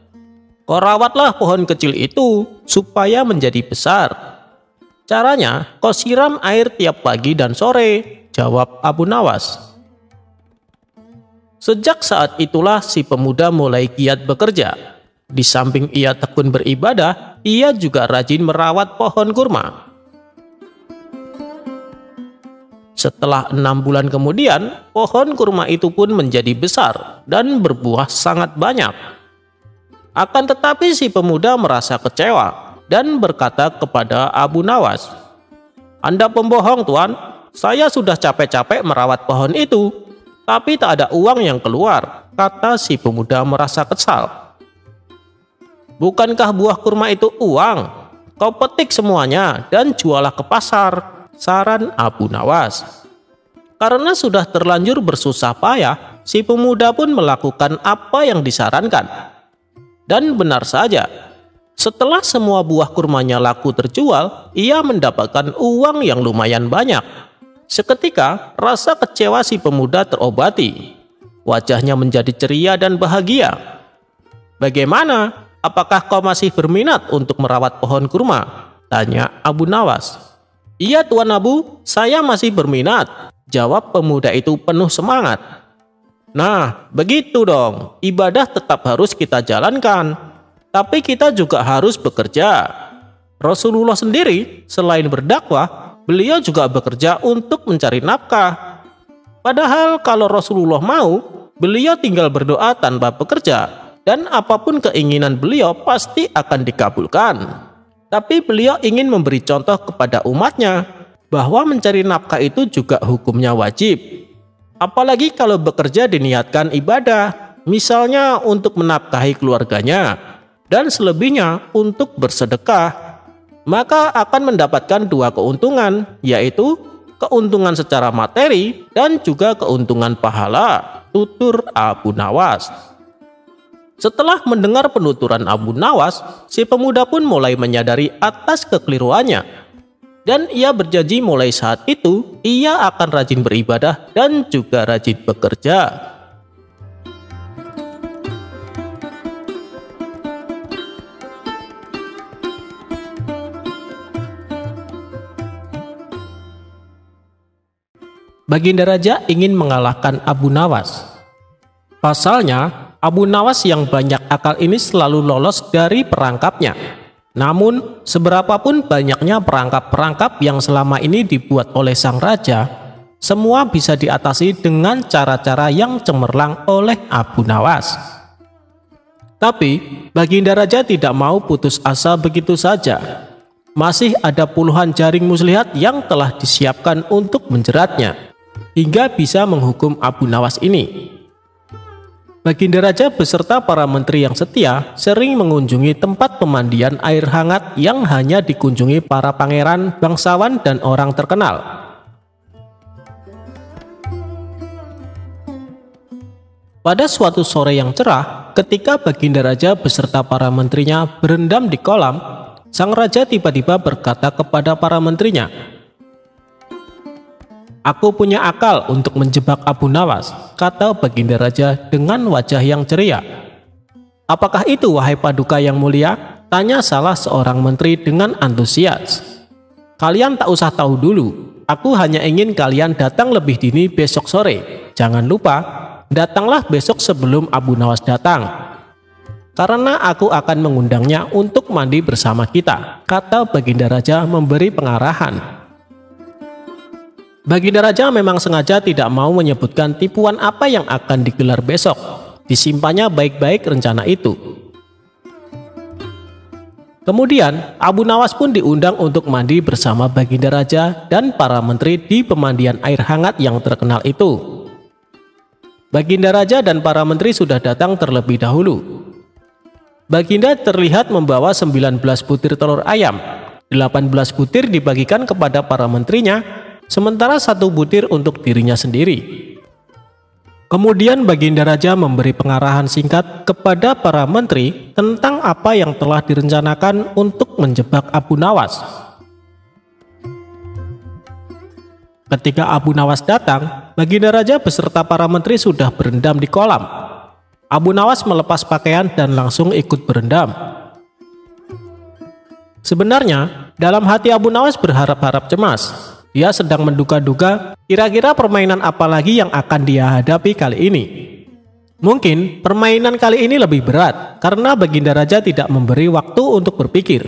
"Kau rawatlah pohon kecil itu supaya menjadi besar. Caranya, kau siram air tiap pagi dan sore," jawab Abu Nawas. Sejak saat itulah si pemuda mulai giat bekerja. Di samping ia tekun beribadah, ia juga rajin merawat pohon kurma. Setelah 6 bulan kemudian, pohon kurma itu pun menjadi besar dan berbuah sangat banyak. Akan tetapi si pemuda merasa kecewa dan berkata kepada Abu Nawas, "Anda pembohong, Tuan. Saya sudah capek-capek merawat pohon itu, tapi tak ada uang yang keluar," kata si pemuda merasa kesal. "Bukankah buah kurma itu uang? Kau petik semuanya dan jualah ke pasar," saran Abu Nawas. Karena sudah terlanjur bersusah payah, si pemuda pun melakukan apa yang disarankan. Dan benar saja, setelah semua buah kurmanya laku terjual, ia mendapatkan uang yang lumayan banyak. Seketika, rasa kecewa si pemuda terobati. Wajahnya menjadi ceria dan bahagia. "Bagaimana? Apakah kau masih berminat untuk merawat pohon kurma?" tanya Abu Nawas. "Iya, Tuan Abu, saya masih berminat," jawab pemuda itu penuh semangat. "Nah, begitu dong. Ibadah tetap harus kita jalankan. Tapi kita juga harus bekerja. Rasulullah sendiri selain berdakwah, beliau juga bekerja untuk mencari nafkah. Padahal kalau Rasulullah mau, beliau tinggal berdoa tanpa bekerja, dan apapun keinginan beliau pasti akan dikabulkan. Tapi beliau ingin memberi contoh kepada umatnya bahwa mencari nafkah itu juga hukumnya wajib. Apalagi kalau bekerja diniatkan ibadah, misalnya untuk menafkahi keluarganya, dan selebihnya untuk bersedekah, maka akan mendapatkan 2 keuntungan, yaitu keuntungan secara materi dan juga keuntungan pahala," tutur Abu Nawas. Setelah mendengar penuturan Abu Nawas, si pemuda pun mulai menyadari atas kekeliruannya, dan ia berjanji mulai saat itu ia akan rajin beribadah dan juga rajin bekerja. Baginda Raja ingin mengalahkan Abu Nawas. Pasalnya, Abu Nawas yang banyak akal ini selalu lolos dari perangkapnya. Namun, seberapapun banyaknya perangkap-perangkap yang selama ini dibuat oleh sang raja, semua bisa diatasi dengan cara-cara yang cemerlang oleh Abu Nawas. Tapi, Baginda Raja tidak mau putus asa begitu saja. Masih ada puluhan jaring muslihat yang telah disiapkan untuk menjeratnya, hingga bisa menghukum Abu Nawas ini. Baginda Raja beserta para menteri yang setia sering mengunjungi tempat pemandian air hangat yang hanya dikunjungi para pangeran, bangsawan, dan orang terkenal. Pada suatu sore yang cerah, ketika Baginda Raja beserta para menterinya berendam di kolam, sang raja tiba-tiba berkata kepada para menterinya, "Aku punya akal untuk menjebak Abu Nawas," kata Baginda Raja dengan wajah yang ceria. "Apakah itu, wahai paduka yang mulia?" tanya salah seorang menteri dengan antusias. "Kalian tak usah tahu dulu. Aku hanya ingin kalian datang lebih dini besok sore. Jangan lupa, datanglah besok sebelum Abu Nawas datang, karena aku akan mengundangnya untuk mandi bersama kita," kata Baginda Raja memberi pengarahan. Baginda Raja memang sengaja tidak mau menyebutkan tipuan apa yang akan digelar besok. Disimpannya baik-baik rencana itu. Kemudian Abu Nawas pun diundang untuk mandi bersama Baginda Raja dan para menteri di pemandian air hangat yang terkenal itu. Baginda Raja dan para menteri sudah datang terlebih dahulu. Baginda terlihat membawa 19 butir telur ayam. 18 butir dibagikan kepada para menterinya, sementara 1 butir untuk dirinya sendiri. Kemudian Baginda Raja memberi pengarahan singkat kepada para menteri tentang apa yang telah direncanakan untuk menjebak Abu Nawas. Ketika Abu Nawas datang, Baginda Raja beserta para menteri sudah berendam di kolam. Abu Nawas melepas pakaian dan langsung ikut berendam. Sebenarnya, dalam hati Abu Nawas berharap-harap cemas. Dia sedang menduga-duga kira-kira permainan apa lagi yang akan dia hadapi kali ini. Mungkin permainan kali ini lebih berat karena Baginda Raja tidak memberi waktu untuk berpikir.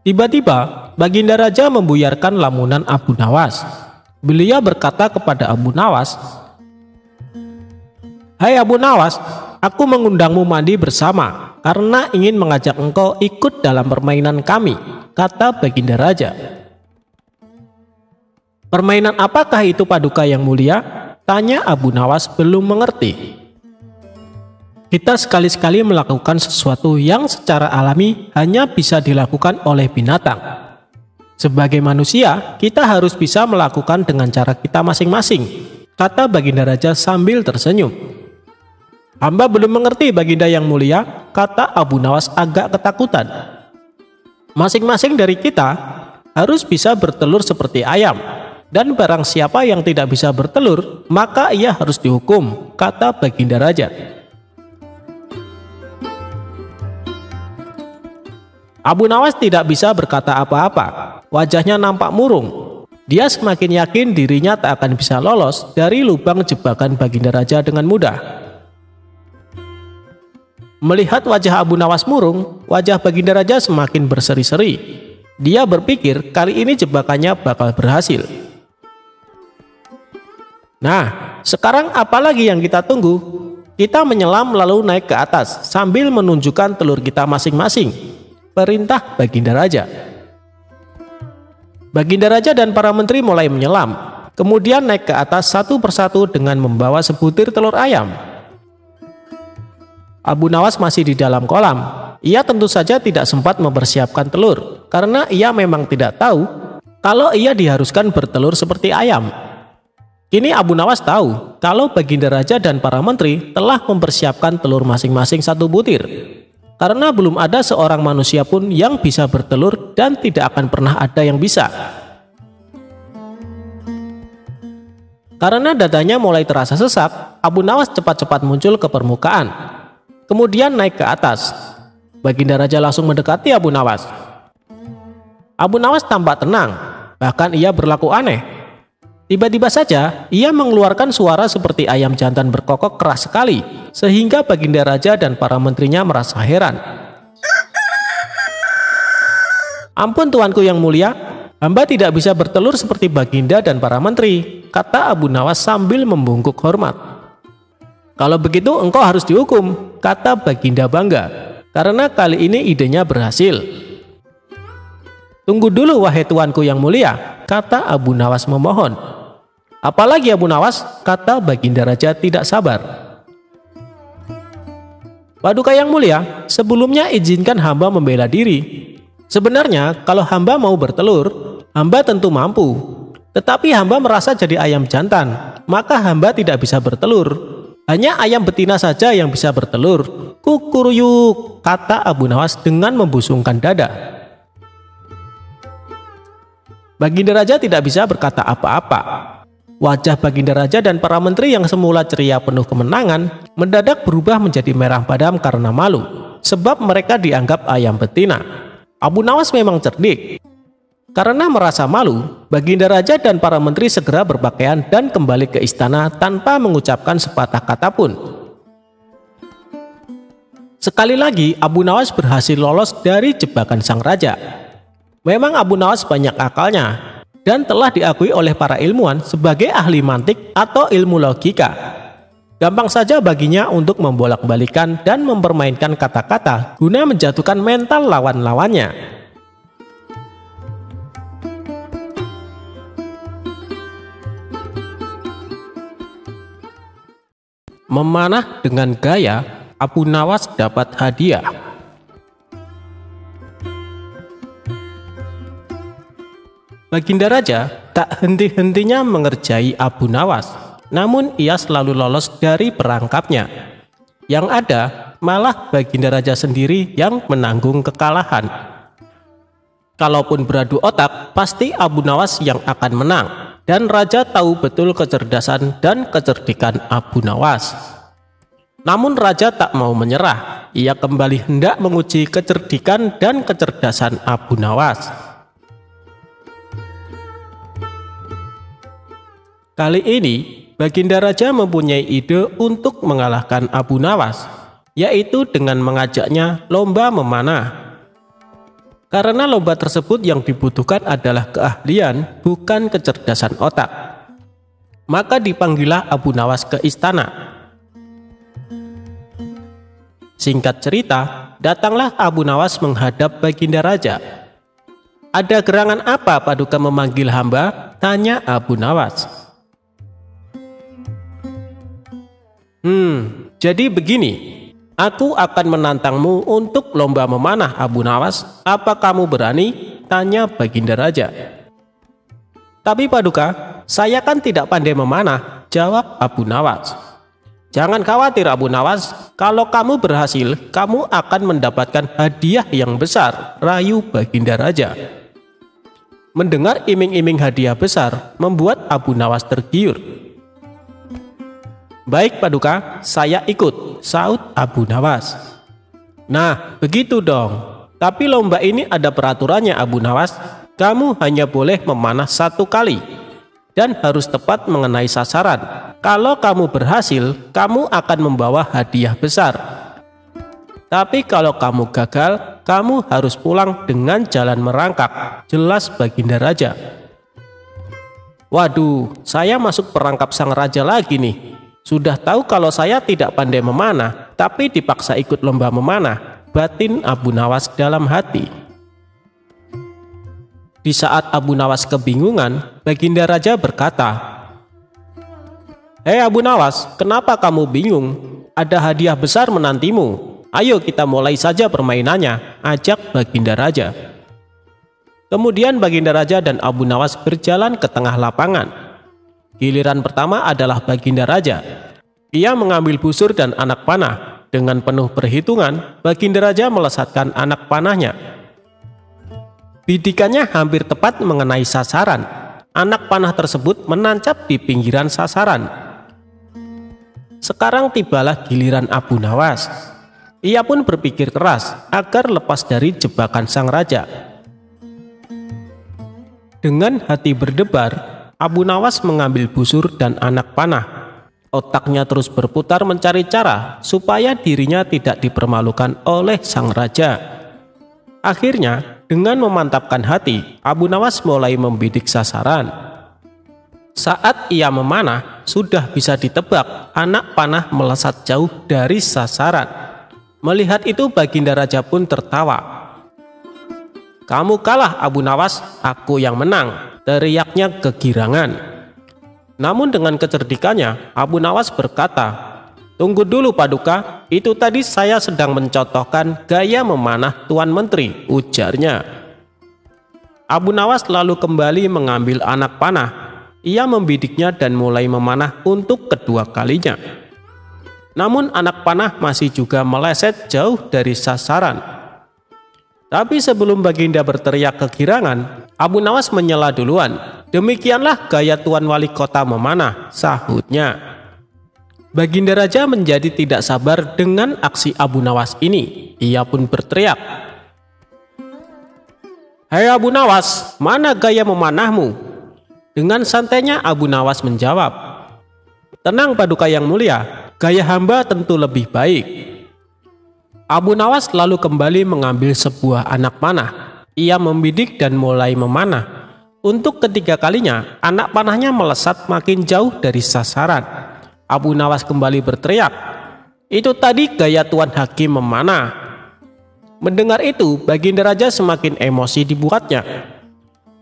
Tiba-tiba Baginda Raja membuyarkan lamunan Abu Nawas. Beliau berkata kepada Abu Nawas, "Hai Abu Nawas, aku mengundangmu mandi bersama karena ingin mengajak engkau ikut dalam permainan kami," kata Baginda Raja. "Permainan apakah itu Paduka yang mulia?" tanya Abu Nawas belum mengerti. "Kita sekali-sekali melakukan sesuatu yang secara alami hanya bisa dilakukan oleh binatang. Sebagai manusia, kita harus bisa melakukan dengan cara kita masing-masing," kata Baginda Raja sambil tersenyum. "Hamba belum mengerti Baginda yang mulia," kata Abu Nawas agak ketakutan. "Masing-masing dari kita harus bisa bertelur seperti ayam, dan barang siapa yang tidak bisa bertelur, maka ia harus dihukum," kata Baginda Raja. Abu Nawas tidak bisa berkata apa-apa, wajahnya nampak murung. Dia semakin yakin dirinya tak akan bisa lolos dari lubang jebakan Baginda Raja dengan mudah. Melihat wajah Abu Nawas murung, wajah Baginda Raja semakin berseri-seri. Dia berpikir kali ini jebakannya bakal berhasil. "Nah, sekarang apa lagi yang kita tunggu? Kita menyelam lalu naik ke atas sambil menunjukkan telur kita masing-masing," perintah Baginda Raja. Baginda Raja dan para menteri mulai menyelam, kemudian naik ke atas satu persatu dengan membawa sebutir telur ayam. Abu Nawas masih di dalam kolam. Ia tentu saja tidak sempat mempersiapkan telur, karena ia memang tidak tahu kalau ia diharuskan bertelur seperti ayam. Kini Abu Nawas tahu kalau Baginda Raja dan para menteri telah mempersiapkan telur masing-masing 1 butir. Karena belum ada seorang manusia pun yang bisa bertelur dan tidak akan pernah ada yang bisa. Karena dadanya mulai terasa sesak, Abu Nawas cepat-cepat muncul ke permukaan. Kemudian naik ke atas. Baginda Raja langsung mendekati Abu Nawas. Abu Nawas tampak tenang, bahkan ia berlaku aneh. Tiba-tiba saja ia mengeluarkan suara seperti ayam jantan berkokok keras sekali, sehingga Baginda Raja dan para menterinya merasa heran. "Ampun tuanku yang mulia, hamba tidak bisa bertelur seperti Baginda dan para menteri," kata Abu Nawas sambil membungkuk hormat. "Kalau begitu engkau harus dihukum," kata Baginda bangga, karena kali ini idenya berhasil. "Tunggu dulu wahai tuanku yang mulia," kata Abu Nawas memohon. "Apalagi Abu Nawas?" kata Baginda Raja tidak sabar. "Paduka yang mulia, sebelumnya izinkan hamba membela diri. Sebenarnya kalau hamba mau bertelur, hamba tentu mampu. Tetapi hamba merasa jadi ayam jantan, maka hamba tidak bisa bertelur. Hanya ayam betina saja yang bisa bertelur." "Kukuruyuk," kata Abu Nawas dengan membusungkan dada. Baginda Raja tidak bisa berkata apa-apa. Wajah Baginda Raja dan para menteri yang semula ceria penuh kemenangan mendadak berubah menjadi merah padam karena malu, sebab mereka dianggap ayam betina. Abu Nawas memang cerdik. Karena merasa malu, Baginda Raja dan para menteri segera berpakaian dan kembali ke istana tanpa mengucapkan sepatah kata pun. Sekali lagi Abu Nawas berhasil lolos dari jebakan sang raja. Memang Abu Nawas banyak akalnya dan telah diakui oleh para ilmuwan sebagai ahli mantik atau ilmu logika. Gampang saja baginya untuk membolak-balikan dan mempermainkan kata-kata guna menjatuhkan mental lawan-lawannya. Memanah dengan gaya, Abu Nawas dapat hadiah. Baginda Raja tak henti-hentinya mengerjai Abu Nawas, namun ia selalu lolos dari perangkapnya. Yang ada malah Baginda Raja sendiri yang menanggung kekalahan. Kalaupun beradu otak, pasti Abu Nawas yang akan menang, dan Raja tahu betul kecerdasan dan kecerdikan Abu Nawas. Namun Raja tak mau menyerah, ia kembali hendak menguji kecerdikan dan kecerdasan Abu Nawas. Kali ini, Baginda Raja mempunyai ide untuk mengalahkan Abu Nawas, yaitu dengan mengajaknya lomba memanah. Karena lomba tersebut yang dibutuhkan adalah keahlian, bukan kecerdasan otak. Maka dipanggillah Abu Nawas ke istana. Singkat cerita, datanglah Abu Nawas menghadap Baginda Raja. "Ada gerangan apa Paduka memanggil hamba?" tanya Abu Nawas. Jadi begini, aku akan menantangmu untuk lomba memanah Abu Nawas. Apa kamu berani? Tanya Baginda Raja. Tapi Paduka, saya kan tidak pandai memanah, jawab Abu Nawas. Jangan khawatir Abu Nawas, kalau kamu berhasil, kamu akan mendapatkan hadiah yang besar, rayu Baginda Raja. Mendengar iming-iming hadiah besar, membuat Abu Nawas tergiur. "Baik Paduka, saya ikut," saut Abu Nawas. "Nah, begitu dong. Tapi lomba ini ada peraturannya Abu Nawas. Kamu hanya boleh memanah 1 kali dan harus tepat mengenai sasaran. Kalau kamu berhasil, kamu akan membawa hadiah besar. Tapi kalau kamu gagal, kamu harus pulang dengan jalan merangkak," jelas Baginda Raja. "Waduh, saya masuk perangkap sang raja lagi nih. Sudah tahu kalau saya tidak pandai memanah, tapi dipaksa ikut lomba memanah," batin Abu Nawas dalam hati. Di saat Abu Nawas kebingungan, Baginda Raja berkata, "Hei Abu Nawas, kenapa kamu bingung? Ada hadiah besar menantimu. Ayo kita mulai saja permainannya," ajak Baginda Raja. Kemudian Baginda Raja dan Abu Nawas berjalan ke tengah lapangan. Giliran pertama adalah Baginda Raja. Ia mengambil busur dan anak panah. Dengan penuh perhitungan, Baginda Raja melesatkan anak panahnya. Bidikannya hampir tepat mengenai sasaran. Anak panah tersebut menancap di pinggiran sasaran. Sekarang tibalah giliran Abu Nawas. Ia pun berpikir keras agar lepas dari jebakan sang raja. Dengan hati berdebar, Abu Nawas mengambil busur dan anak panah. Otaknya terus berputar mencari cara supaya dirinya tidak dipermalukan oleh sang raja. Akhirnya, dengan memantapkan hati, Abu Nawas mulai membidik sasaran. Saat ia memanah, sudah bisa ditebak anak panah melesat jauh dari sasaran. Melihat itu, Baginda Raja pun tertawa. "Kamu kalah Abu Nawas, aku yang menang," teriaknya kegirangan. Namun dengan kecerdikannya, Abu Nawas berkata, "Tunggu dulu Paduka, itu tadi saya sedang mencontohkan gaya memanah Tuan Menteri," ujarnya. Abu Nawas lalu kembali mengambil anak panah. Ia membidiknya dan mulai memanah untuk kedua kalinya. Namun anak panah masih juga meleset jauh dari sasaran. Tapi sebelum Baginda berteriak kegirangan, Abu Nawas menyela duluan. "Demikianlah gaya Tuan Wali Kota memanah," sahutnya. Baginda Raja menjadi tidak sabar dengan aksi Abu Nawas ini. Ia pun berteriak, "Hei Abu Nawas, mana gaya memanahmu?" Dengan santainya Abu Nawas menjawab, "Tenang Paduka yang mulia, gaya hamba tentu lebih baik." Abu Nawas lalu kembali mengambil sebuah anak panah. Ia membidik dan mulai memanah. Untuk ketiga kalinya, anak panahnya melesat makin jauh dari sasaran. Abu Nawas kembali berteriak, "Itu tadi gaya Tuan Hakim memanah." Mendengar itu, Baginda Raja semakin emosi dibuatnya.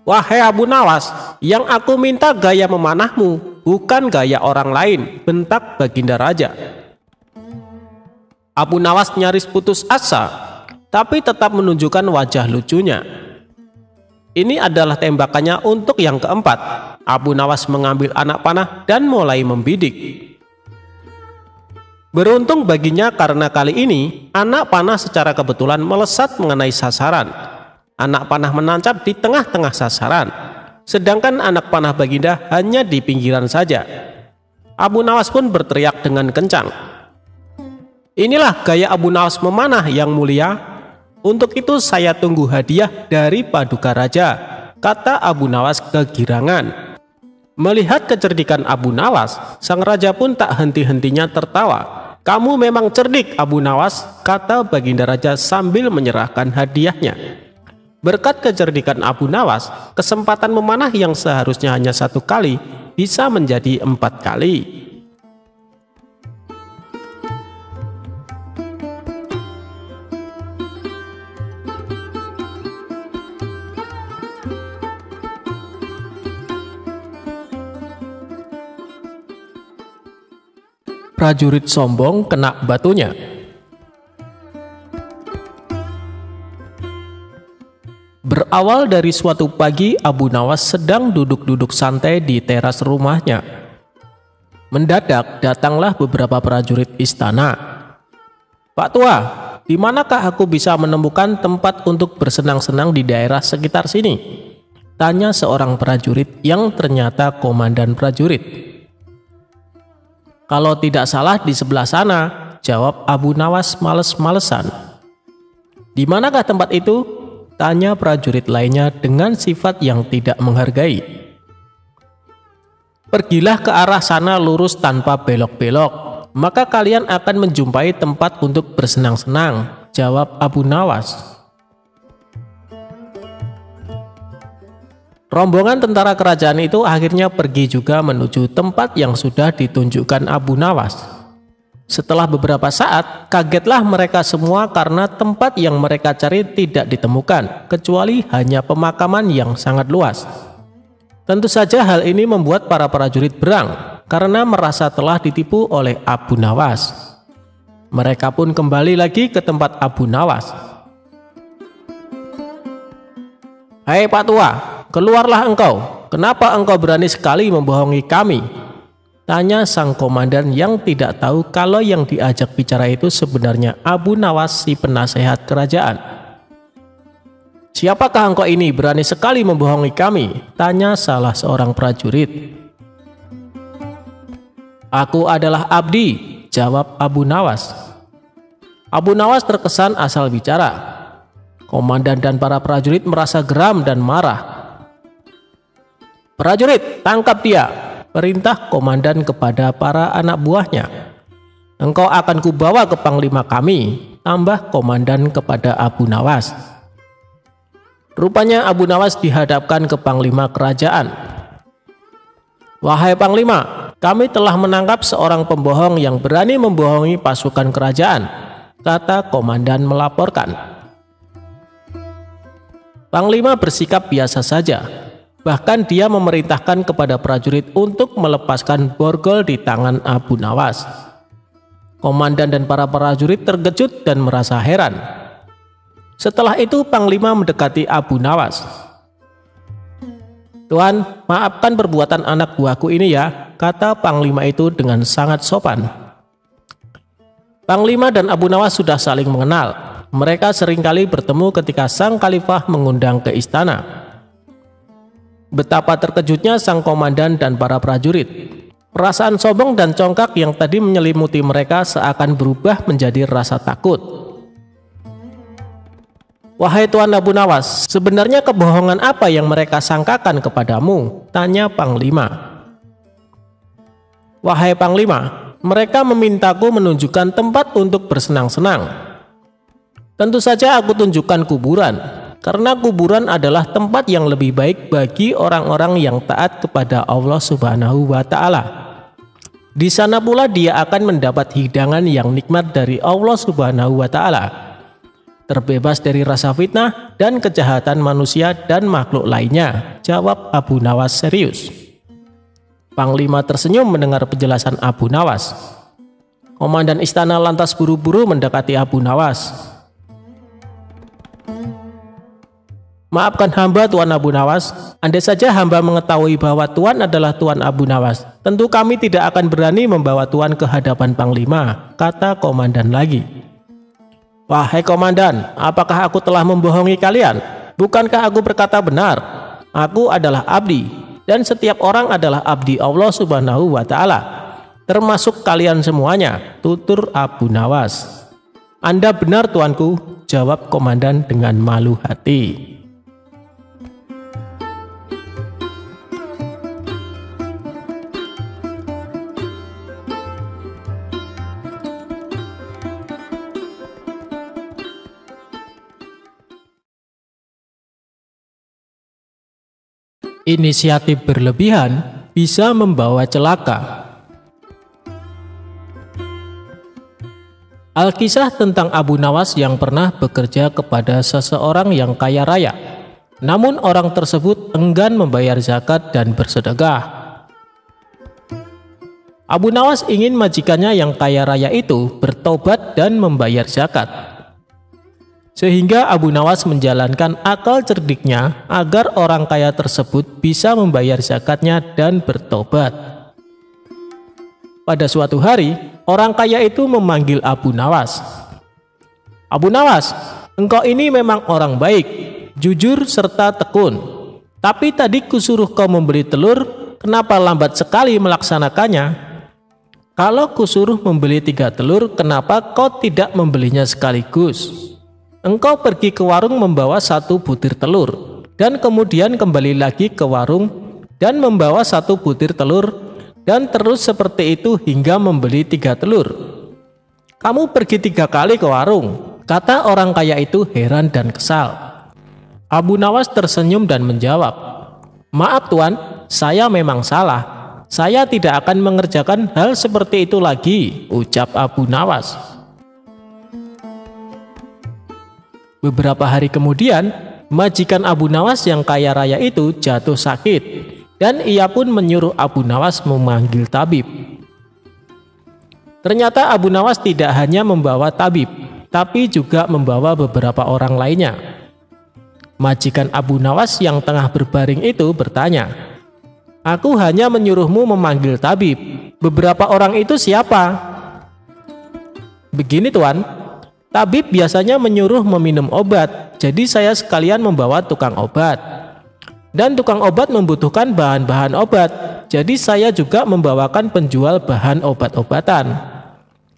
"Wahai Abu Nawas, yang aku minta gaya memanahmu, bukan gaya orang lain," bentak Baginda Raja. Abu Nawas nyaris putus asa, tapi tetap menunjukkan wajah lucunya. Ini adalah tembakannya untuk yang keempat. Abu Nawas mengambil anak panah dan mulai membidik. Beruntung baginya karena kali ini anak panah secara kebetulan melesat mengenai sasaran. Anak panah menancap di tengah-tengah sasaran, sedangkan anak panah Baginda hanya di pinggiran saja. Abu Nawas pun berteriak dengan kencang. Inilah gaya Abu Nawas memanah yang mulia. Untuk itu saya tunggu hadiah dari Paduka Raja, kata Abu Nawas kegirangan. Melihat kecerdikan Abu Nawas, sang raja pun tak henti-hentinya tertawa. Kamu memang cerdik Abu Nawas, kata Baginda Raja sambil menyerahkan hadiahnya. Berkat kecerdikan Abu Nawas, kesempatan memanah yang seharusnya hanya 1 kali bisa menjadi 4 kali. Prajurit sombong kena batunya. Berawal dari suatu pagi, Abu Nawas sedang duduk-duduk santai di teras rumahnya. Mendadak datanglah beberapa prajurit istana. Pak Tua, di manakah aku bisa menemukan tempat untuk bersenang-senang di daerah sekitar sini? Tanya seorang prajurit yang ternyata komandan prajurit. Kalau tidak salah di sebelah sana, jawab Abu Nawas males-malesan. Di manakah tempat itu? Tanya prajurit lainnya dengan sifat yang tidak menghargai. Pergilah ke arah sana lurus tanpa belok-belok, maka kalian akan menjumpai tempat untuk bersenang-senang, jawab Abu Nawas. Rombongan tentara kerajaan itu akhirnya pergi juga menuju tempat yang sudah ditunjukkan Abu Nawas. Setelah beberapa saat, kagetlah mereka semua karena tempat yang mereka cari tidak ditemukan, kecuali hanya pemakaman yang sangat luas. Tentu saja hal ini membuat para prajurit berang, karena merasa telah ditipu oleh Abu Nawas. Mereka pun kembali lagi ke tempat Abu Nawas. Hai Pak Tua, keluarlah engkau. Kenapa engkau berani sekali membohongi kami? Tanya sang komandan yang tidak tahu kalau yang diajak bicara itu sebenarnya Abu Nawas, si penasehat kerajaan. Siapakah engkau ini berani sekali membohongi kami? Tanya salah seorang prajurit. Aku adalah Abdi, jawab Abu Nawas. Abu Nawas terkesan asal bicara. Komandan dan para prajurit merasa geram dan marah. Prajurit, tangkap dia, perintah komandan kepada para anak buahnya. Engkau akan kubawa ke panglima kami, tambah komandan kepada Abu Nawas. Rupanya Abu Nawas dihadapkan ke panglima kerajaan. Wahai panglima, kami telah menangkap seorang pembohong yang berani membohongi pasukan kerajaan, kata komandan melaporkan. Panglima bersikap biasa saja. Bahkan dia memerintahkan kepada prajurit untuk melepaskan borgol di tangan Abu Nawas. Komandan dan para prajurit terkejut dan merasa heran. Setelah itu Panglima mendekati Abu Nawas. Tuan, maafkan perbuatan anak buahku ini ya, kata Panglima itu dengan sangat sopan. Panglima dan Abu Nawas sudah saling mengenal. Mereka seringkali bertemu ketika sang khalifah mengundang ke istana. Betapa terkejutnya sang komandan dan para prajurit. Perasaan sombong dan congkak yang tadi menyelimuti mereka seakan berubah menjadi rasa takut. Wahai Tuan Abu Nawas, sebenarnya kebohongan apa yang mereka sangkakan kepadamu? Tanya Panglima. Wahai Panglima, mereka memintaku menunjukkan tempat untuk bersenang-senang. Tentu saja aku tunjukkan kuburan, karena kuburan adalah tempat yang lebih baik bagi orang-orang yang taat kepada Allah Subhanahu wa Ta'ala. Di sana pula dia akan mendapat hidangan yang nikmat dari Allah Subhanahu wa Ta'ala, terbebas dari rasa fitnah dan kejahatan manusia dan makhluk lainnya, jawab Abu Nawas serius. Panglima tersenyum mendengar penjelasan Abu Nawas. Komandan istana lantas buru-buru mendekati Abu Nawas. Maafkan hamba Tuan Abu Nawas, andai saja hamba mengetahui bahwa Tuan adalah Tuan Abu Nawas, tentu kami tidak akan berani membawa Tuan ke hadapan Panglima, kata komandan lagi. Wahai komandan, apakah aku telah membohongi kalian? Bukankah aku berkata benar? Aku adalah abdi, dan setiap orang adalah abdi Allah Subhanahu wa Ta'ala, termasuk kalian semuanya, tutur Abu Nawas. Anda benar tuanku, jawab komandan dengan malu hati. Inisiatif berlebihan bisa membawa celaka. Alkisah tentang Abu Nawas yang pernah bekerja kepada seseorang yang kaya raya, namun orang tersebut enggan membayar zakat dan bersedekah. Abu Nawas ingin majikannya yang kaya raya itu bertobat dan membayar zakat. Sehingga Abu Nawas menjalankan akal cerdiknya agar orang kaya tersebut bisa membayar zakatnya dan bertobat. Pada suatu hari, orang kaya itu memanggil Abu Nawas. Abu Nawas, engkau ini memang orang baik, jujur serta tekun. Tapi tadi kusuruh kau membeli telur, kenapa lambat sekali melaksanakannya? Kalau kusuruh membeli 3 telur, kenapa kau tidak membelinya sekaligus? Engkau pergi ke warung membawa 1 butir telur, dan kemudian kembali lagi ke warung dan membawa 1 butir telur, dan terus seperti itu hingga membeli 3 telur. Kamu pergi 3 kali ke warung, kata orang kaya itu heran dan kesal. Abu Nawas tersenyum dan menjawab, maaf tuan, saya memang salah. Saya tidak akan mengerjakan hal seperti itu lagi, ucap Abu Nawas. Beberapa hari kemudian, majikan Abu Nawas yang kaya raya itu jatuh sakit, dan ia pun menyuruh Abu Nawas memanggil tabib. Ternyata Abu Nawas tidak hanya membawa tabib, tapi juga membawa beberapa orang lainnya. Majikan Abu Nawas yang tengah berbaring itu bertanya, aku hanya menyuruhmu memanggil tabib. Beberapa orang itu siapa? Begini tuan, tabib biasanya menyuruh meminum obat, jadi saya sekalian membawa tukang obat. Dan tukang obat membutuhkan bahan-bahan obat, jadi saya juga membawakan penjual bahan obat-obatan.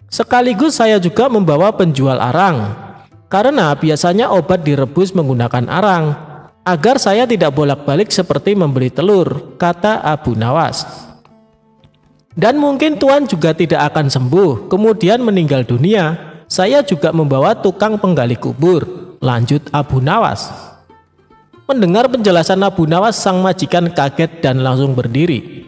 Sekaligus saya juga membawa penjual arang, karena biasanya obat direbus menggunakan arang, agar saya tidak bolak-balik seperti membeli telur, kata Abu Nawas. Dan mungkin tuan juga tidak akan sembuh, kemudian meninggal dunia. Saya juga membawa tukang penggali kubur, lanjut Abu Nawas. Mendengar penjelasan Abu Nawas, sang majikan kaget dan langsung berdiri.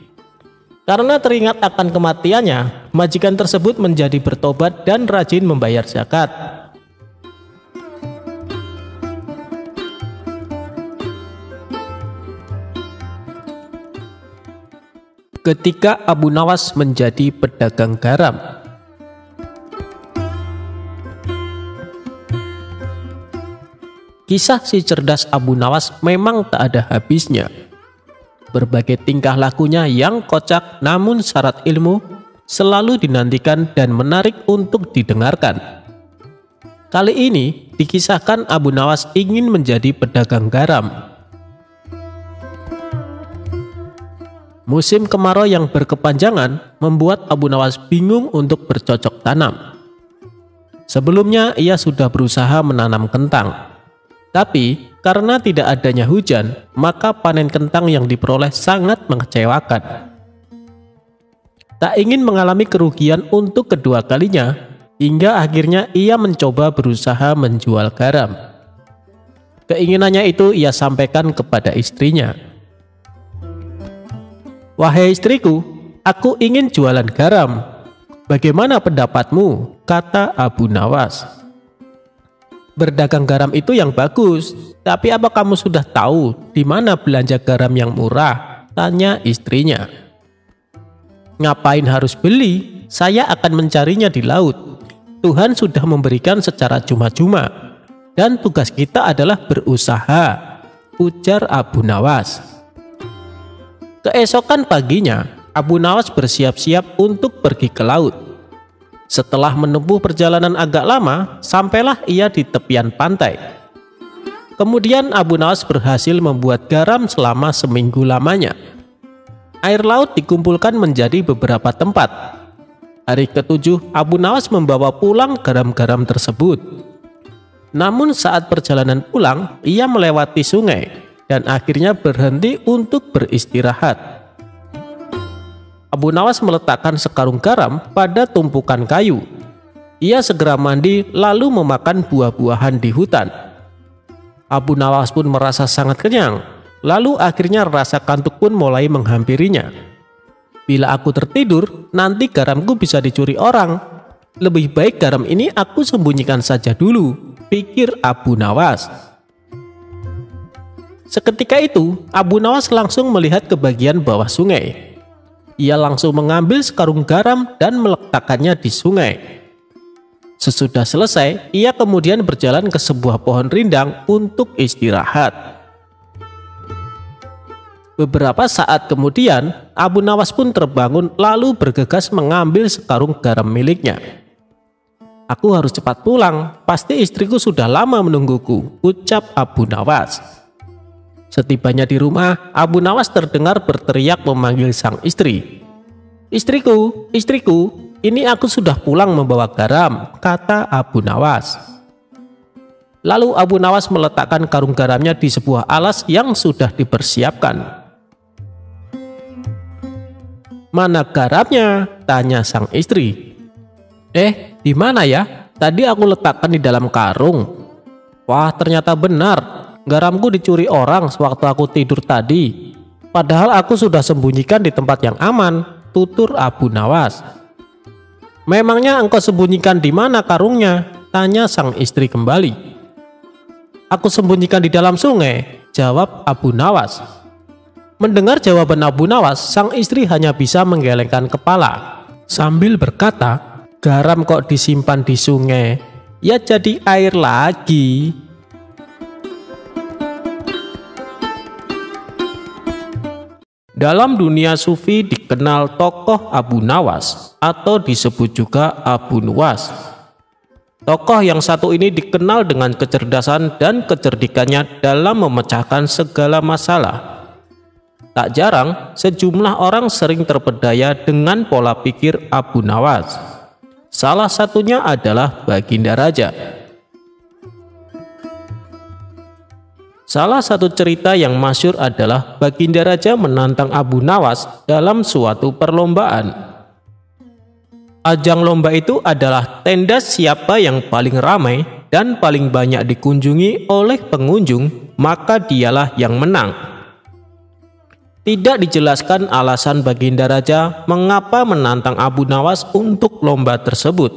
Karena teringat akan kematiannya, majikan tersebut menjadi bertobat dan rajin membayar zakat. Ketika Abu Nawas menjadi pedagang garam. Kisah si cerdas Abu Nawas memang tak ada habisnya. Berbagai tingkah lakunya yang kocak namun syarat ilmu selalu dinantikan dan menarik untuk didengarkan. Kali ini dikisahkan Abu Nawas ingin menjadi pedagang garam. Musim kemarau yang berkepanjangan membuat Abu Nawas bingung untuk bercocok tanam. Sebelumnya ia sudah berusaha menanam kentang. Tapi karena tidak adanya hujan, maka panen kentang yang diperoleh sangat mengecewakan. Tak ingin mengalami kerugian untuk kedua kalinya, hingga akhirnya ia mencoba berusaha menjual garam. Keinginannya itu ia sampaikan kepada istrinya. Wahai istriku, aku ingin jualan garam. Bagaimana pendapatmu? Kata Abu Nawas. Berdagang garam itu yang bagus, tapi apa kamu sudah tahu di mana belanja garam yang murah? Tanya istrinya. Ngapain harus beli? Saya akan mencarinya di laut. Tuhan sudah memberikan secara cuma-cuma, dan tugas kita adalah berusaha. ujar Abu Nawas. Keesokan paginya, Abu Nawas bersiap-siap untuk pergi ke laut. Setelah menempuh perjalanan agak lama, sampailah ia di tepian pantai. Kemudian Abu Nawas berhasil membuat garam selama seminggu lamanya. Air laut dikumpulkan menjadi beberapa tempat. Hari ke-7, Abu Nawas membawa pulang garam-garam tersebut. Namun saat perjalanan pulang, ia melewati sungai dan akhirnya berhenti untuk beristirahat. Abu Nawas meletakkan sekarung garam pada tumpukan kayu. Ia segera mandi lalu memakan buah-buahan di hutan. Abu Nawas pun merasa sangat kenyang, lalu akhirnya rasa kantuk pun mulai menghampirinya. Bila aku tertidur, nanti garamku bisa dicuri orang. Lebih baik garam ini aku sembunyikan saja dulu, pikir Abu Nawas. Seketika itu, Abu Nawas langsung melihat ke bagian bawah sungai. Ia langsung mengambil sekarung garam dan meletakkannya di sungai. Sesudah selesai, ia kemudian berjalan ke sebuah pohon rindang untuk istirahat. Beberapa saat kemudian, Abu Nawas pun terbangun lalu bergegas mengambil sekarung garam miliknya. Aku harus cepat pulang, pasti istriku sudah lama menungguku, ucap Abu Nawas. Setibanya di rumah, Abu Nawas terdengar berteriak memanggil sang istri. "Istriku, istriku, ini aku sudah pulang membawa garam," kata Abu Nawas. Lalu Abu Nawas meletakkan karung garamnya di sebuah alas yang sudah dipersiapkan. "Mana garamnya?" tanya sang istri. Di mana ya? Tadi aku letakkan di dalam karung." "Wah, ternyata benar. Garamku dicuri orang sewaktu aku tidur tadi. Padahal aku sudah sembunyikan di tempat yang aman," tutur Abu Nawas. "Memangnya engkau sembunyikan di mana karungnya?" tanya sang istri kembali. "Aku sembunyikan di dalam sungai," jawab Abu Nawas. Mendengar jawaban Abu Nawas, sang istri hanya bisa menggelengkan kepala sambil berkata, "Garam kok disimpan di sungai? Ya jadi air lagi." Dalam dunia sufi dikenal tokoh Abu Nawas atau disebut juga Abu Nuwas. Tokoh yang satu ini dikenal dengan kecerdasan dan kecerdikannya dalam memecahkan segala masalah. Tak jarang sejumlah orang sering terpedaya dengan pola pikir Abu Nawas. Salah satunya adalah Baginda Raja. Salah satu cerita yang masyhur adalah Baginda Raja menantang Abu Nawas dalam suatu perlombaan. Ajang lomba itu adalah tenda siapa yang paling ramai dan paling banyak dikunjungi oleh pengunjung, maka dialah yang menang. Tidak dijelaskan alasan Baginda Raja mengapa menantang Abu Nawas untuk lomba tersebut.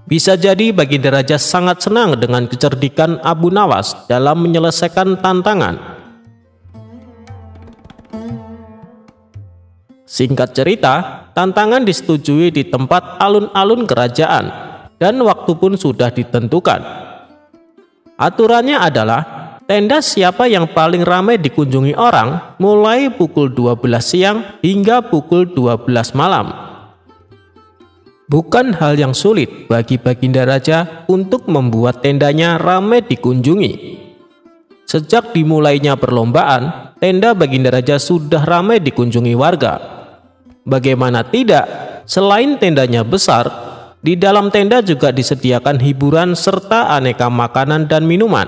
Bisa jadi Baginda Raja sangat senang dengan kecerdikan Abu Nawas dalam menyelesaikan tantangan. Singkat cerita, tantangan disetujui di tempat alun-alun kerajaan dan waktu pun sudah ditentukan. Aturannya adalah tenda siapa yang paling ramai dikunjungi orang mulai pukul 12 siang hingga pukul 12 malam. Bukan hal yang sulit bagi Baginda Raja untuk membuat tendanya ramai dikunjungi. Sejak dimulainya perlombaan, tenda Baginda Raja sudah ramai dikunjungi warga. Bagaimana tidak, selain tendanya besar, di dalam tenda juga disediakan hiburan serta aneka makanan dan minuman.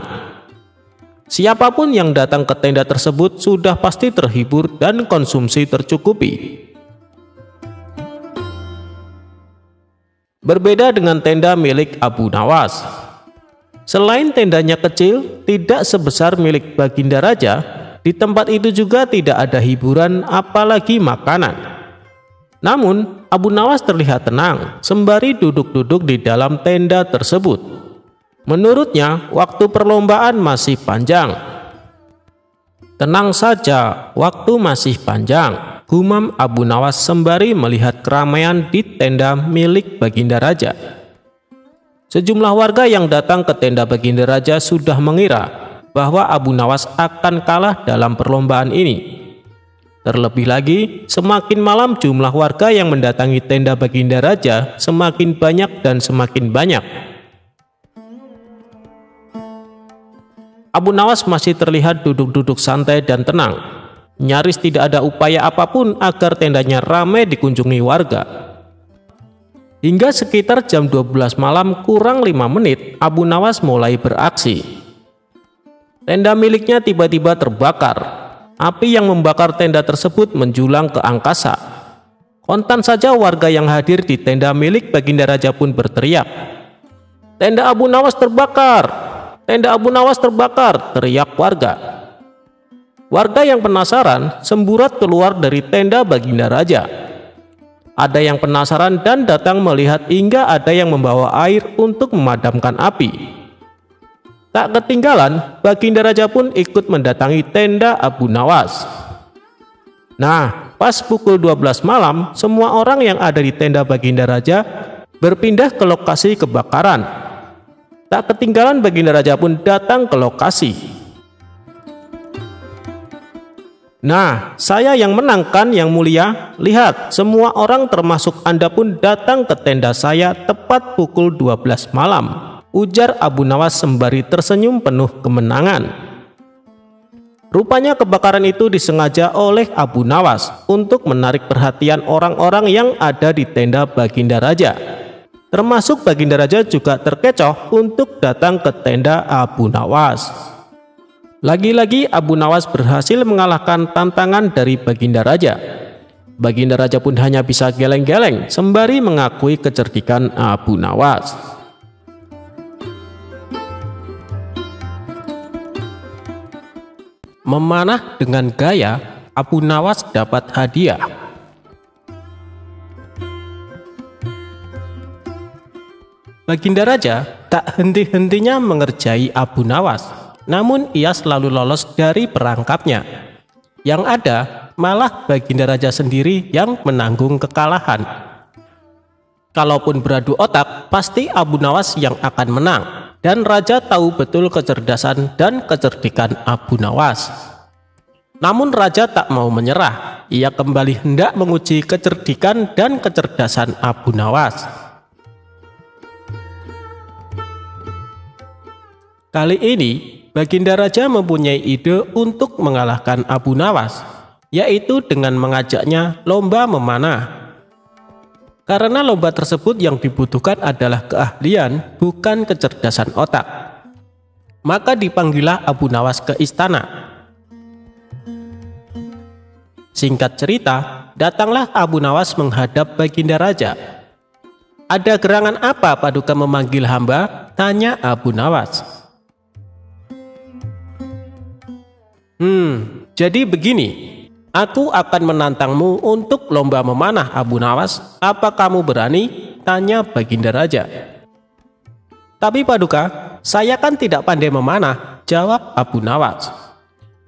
Siapapun yang datang ke tenda tersebut sudah pasti terhibur dan konsumsi tercukupi. Berbeda dengan tenda milik Abu Nawas. Selain tendanya kecil, tidak sebesar milik Baginda Raja, di tempat itu juga tidak ada hiburan apalagi makanan. Namun, Abu Nawas terlihat tenang sembari duduk-duduk di dalam tenda tersebut. Menurutnya, waktu perlombaan masih panjang. "Tenang saja, waktu masih panjang," gumam Abu Nawas sembari melihat keramaian di tenda milik Baginda Raja. Sejumlah warga yang datang ke tenda Baginda Raja sudah mengira bahwa Abu Nawas akan kalah dalam perlombaan ini. Terlebih lagi, semakin malam jumlah warga yang mendatangi tenda Baginda Raja semakin banyak dan semakin banyak. Abu Nawas masih terlihat duduk-duduk santai dan tenang. Nyaris tidak ada upaya apapun agar tendanya ramai dikunjungi warga. Hingga sekitar jam 12 malam kurang 5 menit, Abu Nawas mulai beraksi. Tenda miliknya tiba-tiba terbakar. Api yang membakar tenda tersebut menjulang ke angkasa. Kontan saja warga yang hadir di tenda milik Baginda Raja pun berteriak, "Tenda Abu Nawas terbakar! Tenda Abu Nawas terbakar!" teriak warga. Warga yang penasaran semburat keluar dari tenda Baginda Raja. Ada yang penasaran dan datang melihat hingga ada yang membawa air untuk memadamkan api. Tak ketinggalan, Baginda Raja pun ikut mendatangi tenda Abu Nawas. Nah, pas pukul 12 malam, semua orang yang ada di tenda Baginda Raja berpindah ke lokasi kebakaran. Tak ketinggalan, Baginda Raja pun datang ke lokasi. Nah, saya yang menang kan yang mulia? Lihat, semua orang termasuk Anda pun datang ke tenda saya tepat pukul 12 malam. Ujar Abu Nawas sembari tersenyum penuh kemenangan. Rupanya kebakaran itu disengaja oleh Abu Nawas untuk menarik perhatian orang-orang yang ada di tenda Baginda Raja. Termasuk Baginda Raja juga terkecoh untuk datang ke tenda Abu Nawas. Lagi-lagi Abu Nawas berhasil mengalahkan tantangan dari Baginda Raja. Baginda Raja pun hanya bisa geleng-geleng sembari mengakui kecerdikan Abu Nawas. Memanah dengan gaya, Abu Nawas dapat hadiah. Baginda Raja tak henti-hentinya mengerjai Abu Nawas, namun ia selalu lolos dari perangkapnya. Yang ada malah Baginda Raja sendiri yang menanggung kekalahan. Kalaupun beradu otak, pasti Abu Nawas yang akan menang. Dan Raja tahu betul kecerdasan dan kecerdikan Abu Nawas. Namun Raja tak mau menyerah. Ia kembali hendak menguji kecerdikan dan kecerdasan Abu Nawas. Kali ini Baginda Raja mempunyai ide untuk mengalahkan Abu Nawas, yaitu dengan mengajaknya lomba memanah. Karena lomba tersebut yang dibutuhkan adalah keahlian, bukan kecerdasan otak. Maka dipanggillah Abu Nawas ke istana. Singkat cerita, datanglah Abu Nawas menghadap Baginda Raja. "Ada gerangan apa Paduka memanggil hamba?" tanya Abu Nawas. Jadi begini. Aku akan menantangmu untuk lomba memanah Abu Nawas. Apa kamu berani? Tanya Baginda Raja. Tapi Paduka, saya kan tidak pandai memanah, jawab Abu Nawas.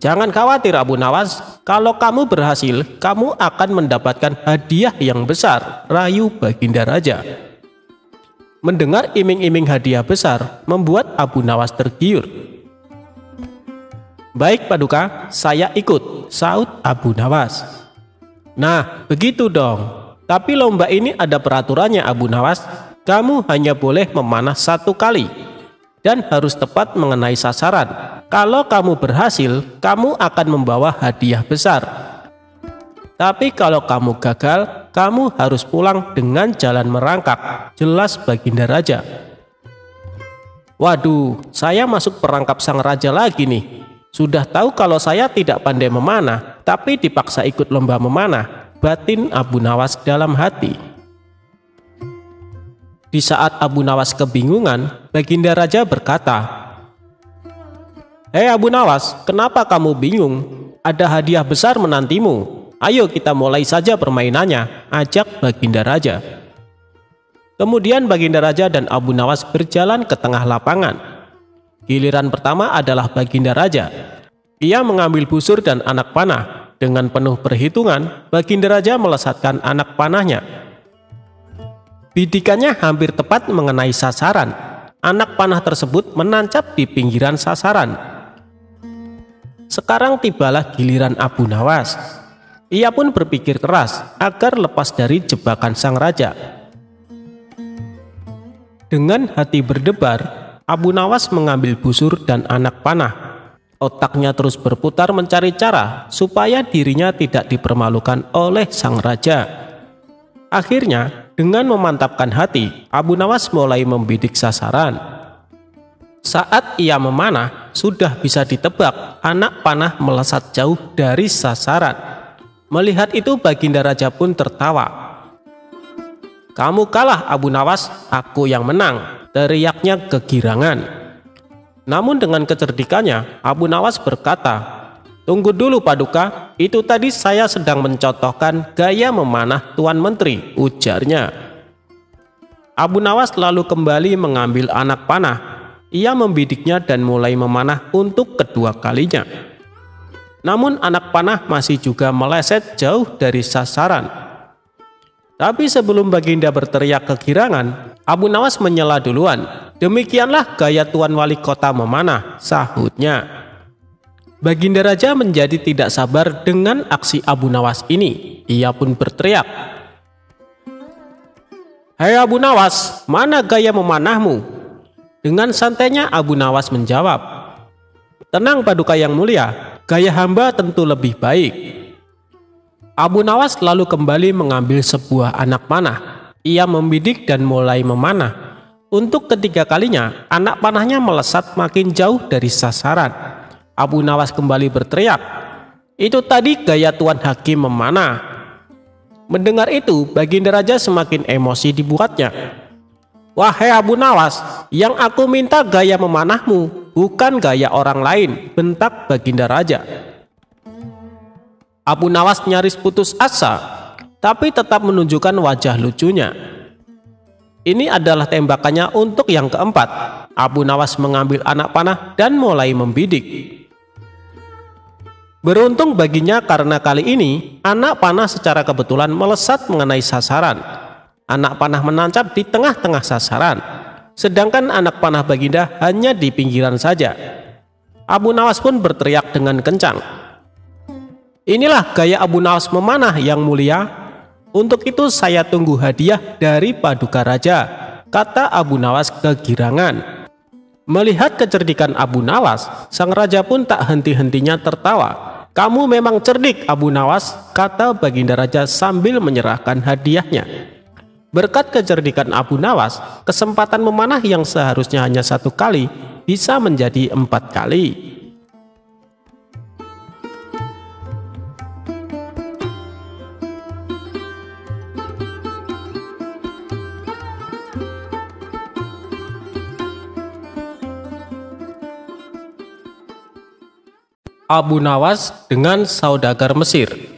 Jangan khawatir Abu Nawas, kalau kamu berhasil, kamu akan mendapatkan hadiah yang besar, rayu Baginda Raja. Mendengar iming-iming hadiah besar, membuat Abu Nawas tergiur. Baik Paduka, saya ikut, saut Abu Nawas. Nah, begitu dong. Tapi lomba ini ada peraturannya Abu Nawas. Kamu hanya boleh memanah 1 kali dan harus tepat mengenai sasaran. Kalau kamu berhasil, kamu akan membawa hadiah besar. Tapi kalau kamu gagal, kamu harus pulang dengan jalan merangkak, jelas Baginda Raja. Waduh, saya masuk perangkap sang raja lagi nih. Sudah tahu kalau saya tidak pandai memanah, tapi dipaksa ikut lomba memanah, batin Abu Nawas dalam hati. Di saat Abu Nawas kebingungan, Baginda Raja berkata, "Hei Abu Nawas, kenapa kamu bingung? Ada hadiah besar menantimu. Ayo kita mulai saja permainannya," ajak Baginda Raja. Kemudian Baginda Raja dan Abu Nawas berjalan ke tengah lapangan. Giliran pertama adalah Baginda Raja. Ia mengambil busur dan anak panah. Dengan penuh perhitungan, Baginda Raja melesatkan anak panahnya. Bidikannya hampir tepat mengenai sasaran. Anak panah tersebut menancap di pinggiran sasaran. Sekarang tibalah giliran Abu Nawas. Ia pun berpikir keras agar lepas dari jebakan sang raja. Dengan hati berdebar, Abu Nawas mengambil busur dan anak panah. Otaknya terus berputar mencari cara supaya dirinya tidak dipermalukan oleh sang raja. Akhirnya, dengan memantapkan hati, Abu Nawas mulai membidik sasaran. Saat ia memanah, sudah bisa ditebak anak panah melesat jauh dari sasaran. Melihat itu, Baginda Raja pun tertawa. "Kamu kalah Abu Nawas, aku yang menang," teriaknya kegirangan. Namun dengan kecerdikannya, Abu Nawas berkata, "Tunggu dulu Paduka, itu tadi saya sedang mencontohkan gaya memanah Tuan Menteri," ujarnya. Abu Nawas lalu kembali mengambil anak panah. Ia membidiknya dan mulai memanah untuk kedua kalinya. Namun anak panah masih juga meleset jauh dari sasaran. Tapi sebelum Baginda berteriak kegirangan, Abu Nawas menyela duluan. "Demikianlah gaya Tuan Wali Kota memanah," sahutnya. Baginda Raja menjadi tidak sabar dengan aksi Abu Nawas ini. Ia pun berteriak, "Hei Abu Nawas, mana gaya memanahmu?" Dengan santainya Abu Nawas menjawab, "Tenang Paduka yang mulia, gaya hamba tentu lebih baik." Abu Nawas lalu kembali mengambil sebuah anak panah. Ia membidik dan mulai memanah. Untuk ketiga kalinya, anak panahnya melesat makin jauh dari sasaran. Abu Nawas kembali berteriak, "Itu tadi gaya Tuan Hakim memanah." Mendengar itu, Baginda Raja semakin emosi dibuatnya. "Wahai Abu Nawas, yang aku minta gaya memanahmu, bukan gaya orang lain," bentak Baginda Raja. Abu Nawas nyaris putus asa, tapi tetap menunjukkan wajah lucunya. Ini adalah tembakannya untuk yang keempat. Abu Nawas mengambil anak panah dan mulai membidik. Beruntung baginya karena kali ini anak panah secara kebetulan melesat mengenai sasaran. Anak panah menancap di tengah-tengah sasaran, sedangkan anak panah Baginda hanya di pinggiran saja. Abu Nawas pun berteriak dengan kencang, "Inilah gaya Abu Nawas memanah yang mulia. Untuk itu saya tunggu hadiah dari Paduka Raja," kata Abu Nawas kegirangan. Melihat kecerdikan Abu Nawas, sang raja pun tak henti-hentinya tertawa. "Kamu memang cerdik Abu Nawas," kata Baginda Raja sambil menyerahkan hadiahnya. Berkat kecerdikan Abu Nawas, kesempatan memanah yang seharusnya hanya 1 kali bisa menjadi 4 kali. Abu Nawas dengan saudagar Mesir.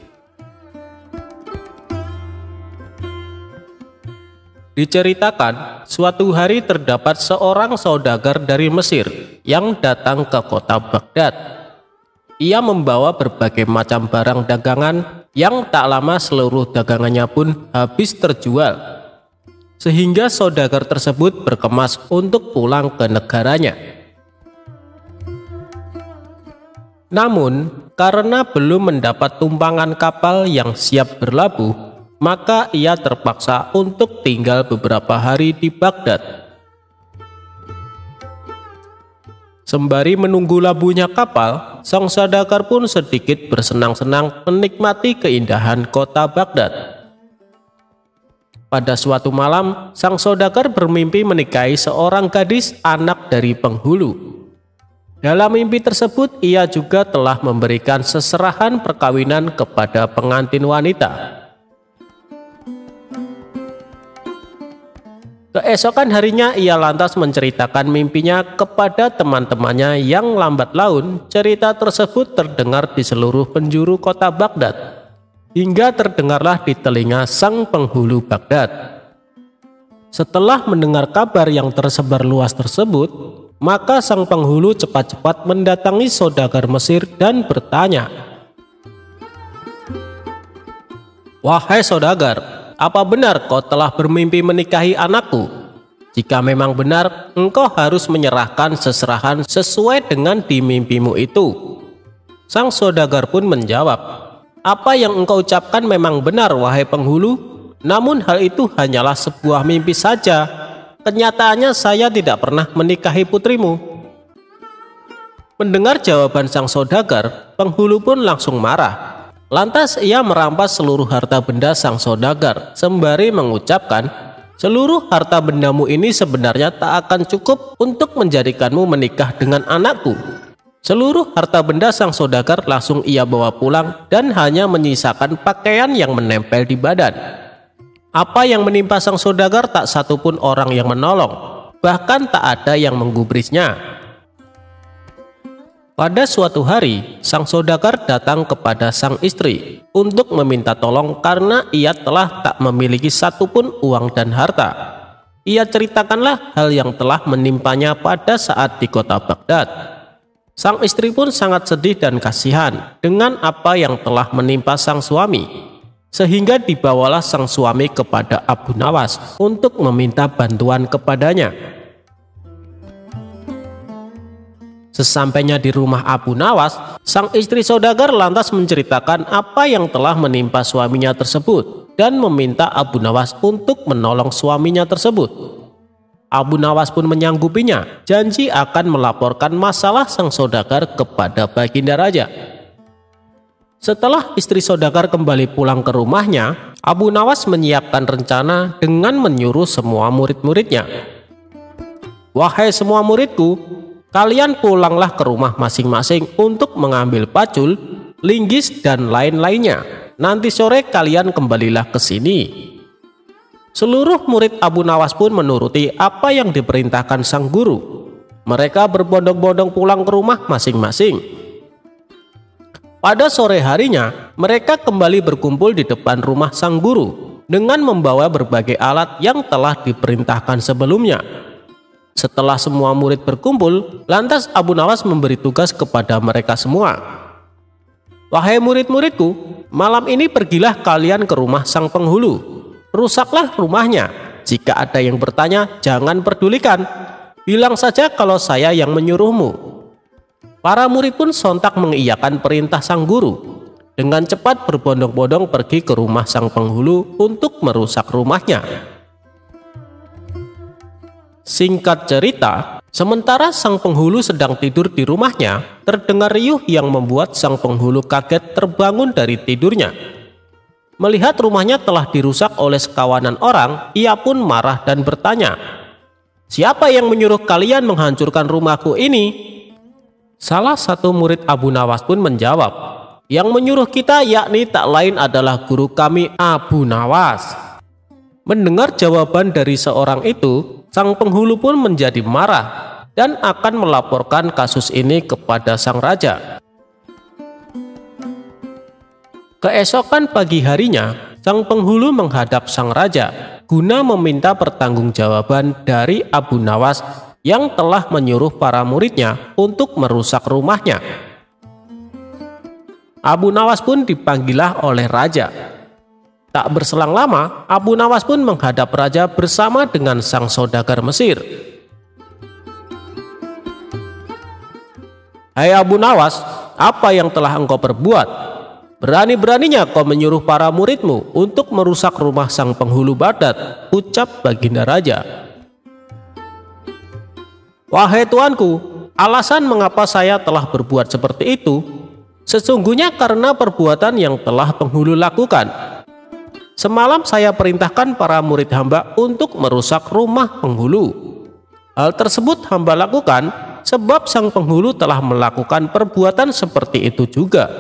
Diceritakan, suatu hari terdapat seorang saudagar dari Mesir yang datang ke kota Baghdad. Ia membawa berbagai macam barang dagangan yang tak lama seluruh dagangannya pun habis terjual. Sehingga saudagar tersebut berkemas untuk pulang ke negaranya. Namun, karena belum mendapat tumpangan kapal yang siap berlabuh, maka ia terpaksa untuk tinggal beberapa hari di Baghdad. Sembari menunggu labuhnya kapal, sang saudagar pun sedikit bersenang-senang menikmati keindahan kota Baghdad. Pada suatu malam, sang saudagar bermimpi menikahi seorang gadis anak dari penghulu. Dalam mimpi tersebut, ia juga telah memberikan seserahan perkawinan kepada pengantin wanita. Keesokan harinya ia lantas menceritakan mimpinya kepada teman-temannya yang lambat laun. Cerita tersebut terdengar di seluruh penjuru kota Baghdad, hingga terdengarlah di telinga sang penghulu Baghdad. Setelah mendengar kabar yang tersebar luas tersebut, maka sang penghulu cepat-cepat mendatangi saudagar Mesir dan bertanya, "Wahai saudagar, apa benar kau telah bermimpi menikahi anakku? Jika memang benar, engkau harus menyerahkan seserahan sesuai dengan di mimpimu itu." Sang saudagar pun menjawab, "Apa yang engkau ucapkan memang benar, wahai penghulu. Namun hal itu hanyalah sebuah mimpi saja. Kenyataannya saya tidak pernah menikahi putrimu." Mendengar jawaban sang saudagar, penghulu pun langsung marah. Lantas ia merampas seluruh harta benda sang saudagar sembari mengucapkan, "Seluruh harta bendamu ini sebenarnya tak akan cukup untuk menjadikanmu menikah dengan anakku." Seluruh harta benda sang saudagar langsung ia bawa pulang dan hanya menyisakan pakaian yang menempel di badan. Apa yang menimpa sang saudagar tak satupun orang yang menolong, bahkan tak ada yang menggubrisnya. Pada suatu hari, sang saudagar datang kepada sang istri untuk meminta tolong karena ia telah tak memiliki satupun uang dan harta. Ia ceritakanlah hal yang telah menimpanya pada saat di kota Baghdad. Sang istri pun sangat sedih dan kasihan dengan apa yang telah menimpa sang suami, sehingga dibawalah sang suami kepada Abu Nawas untuk meminta bantuan kepadanya. Sesampainya di rumah Abu Nawas, sang istri saudagar lantas menceritakan apa yang telah menimpa suaminya tersebut dan meminta Abu Nawas untuk menolong suaminya tersebut. Abu Nawas pun menyanggupinya, janji akan melaporkan masalah sang saudagar kepada Baginda Raja. Setelah istri saudagar kembali pulang ke rumahnya, Abu Nawas menyiapkan rencana dengan menyuruh semua murid-muridnya, "Wahai semua muridku, kalian pulanglah ke rumah masing-masing untuk mengambil pacul, linggis, dan lain-lainnya. Nanti sore kalian kembalilah ke sini." Seluruh murid Abu Nawas pun menuruti apa yang diperintahkan sang guru. Mereka berbondong-bondong pulang ke rumah masing-masing. Pada sore harinya, mereka kembali berkumpul di depan rumah sang guru dengan membawa berbagai alat yang telah diperintahkan sebelumnya. Setelah semua murid berkumpul, lantas Abu Nawas memberi tugas kepada mereka semua. "Wahai murid-muridku, malam ini pergilah kalian ke rumah sang penghulu. Rusaklah rumahnya. Jika ada yang bertanya, jangan pedulikan. Bilang saja kalau saya yang menyuruhmu." Para murid pun sontak mengiyakan perintah sang guru. Dengan cepat berbondong-bondong pergi ke rumah sang penghulu untuk merusak rumahnya. Singkat cerita, sementara sang penghulu sedang tidur di rumahnya, terdengar riuh yang membuat sang penghulu kaget terbangun dari tidurnya. Melihat rumahnya telah dirusak oleh sekawanan orang, ia pun marah dan bertanya, "Siapa yang menyuruh kalian menghancurkan rumahku ini?" Salah satu murid Abu Nawas pun menjawab, "Yang menyuruh kita yakni tak lain adalah guru kami Abu Nawas." Mendengar jawaban dari seorang itu, sang penghulu pun menjadi marah dan akan melaporkan kasus ini kepada sang raja. Keesokan pagi harinya, sang penghulu menghadap sang raja guna meminta pertanggungjawaban dari Abu Nawas yang telah menyuruh para muridnya untuk merusak rumahnya. Abu Nawas pun dipanggillah oleh raja. Tak berselang lama, Abu Nawas pun menghadap raja bersama dengan sang saudagar Mesir. "Hai Abu Nawas, apa yang telah engkau perbuat? Berani-beraninya kau menyuruh para muridmu untuk merusak rumah sang penghulu Baghdad," ucap Baginda Raja. "Wahai tuanku, alasan mengapa saya telah berbuat seperti itu sesungguhnya karena perbuatan yang telah penghulu lakukan. Semalam saya perintahkan para murid hamba untuk merusak rumah penghulu. Hal tersebut hamba lakukan sebab sang penghulu telah melakukan perbuatan seperti itu juga.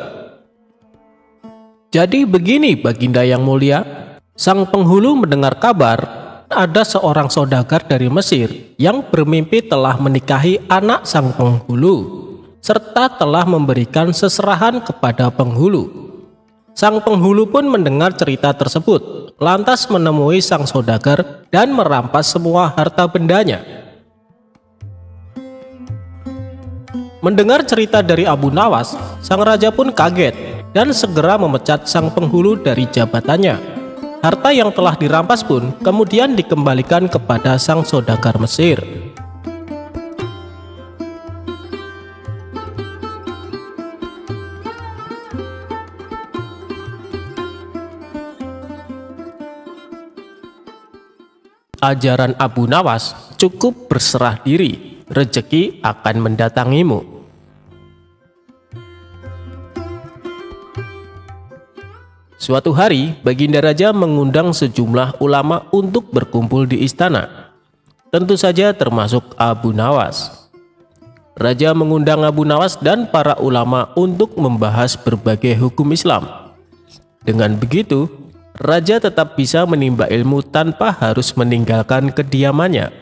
Jadi begini Baginda yang mulia, sang penghulu mendengar kabar ada seorang saudagar dari Mesir yang bermimpi telah menikahi anak sang penghulu serta telah memberikan seserahan kepada penghulu. Sang penghulu pun mendengar cerita tersebut, lantas menemui sang saudagar dan merampas semua harta bendanya. Mendengar cerita dari Abu Nawas, sang raja pun kaget dan segera memecat sang penghulu dari jabatannya. Harta yang telah dirampas pun kemudian dikembalikan kepada sang saudagar Mesir. ajaran Abu Nawas, cukup berserah diri, rezeki akan mendatangimu. Suatu hari, Baginda Raja mengundang sejumlah ulama untuk berkumpul di istana. Tentu saja termasuk Abu Nawas. Raja mengundang Abu Nawas dan para ulama untuk membahas berbagai hukum Islam. Dengan begitu, Raja tetap bisa menimba ilmu tanpa harus meninggalkan kediamannya.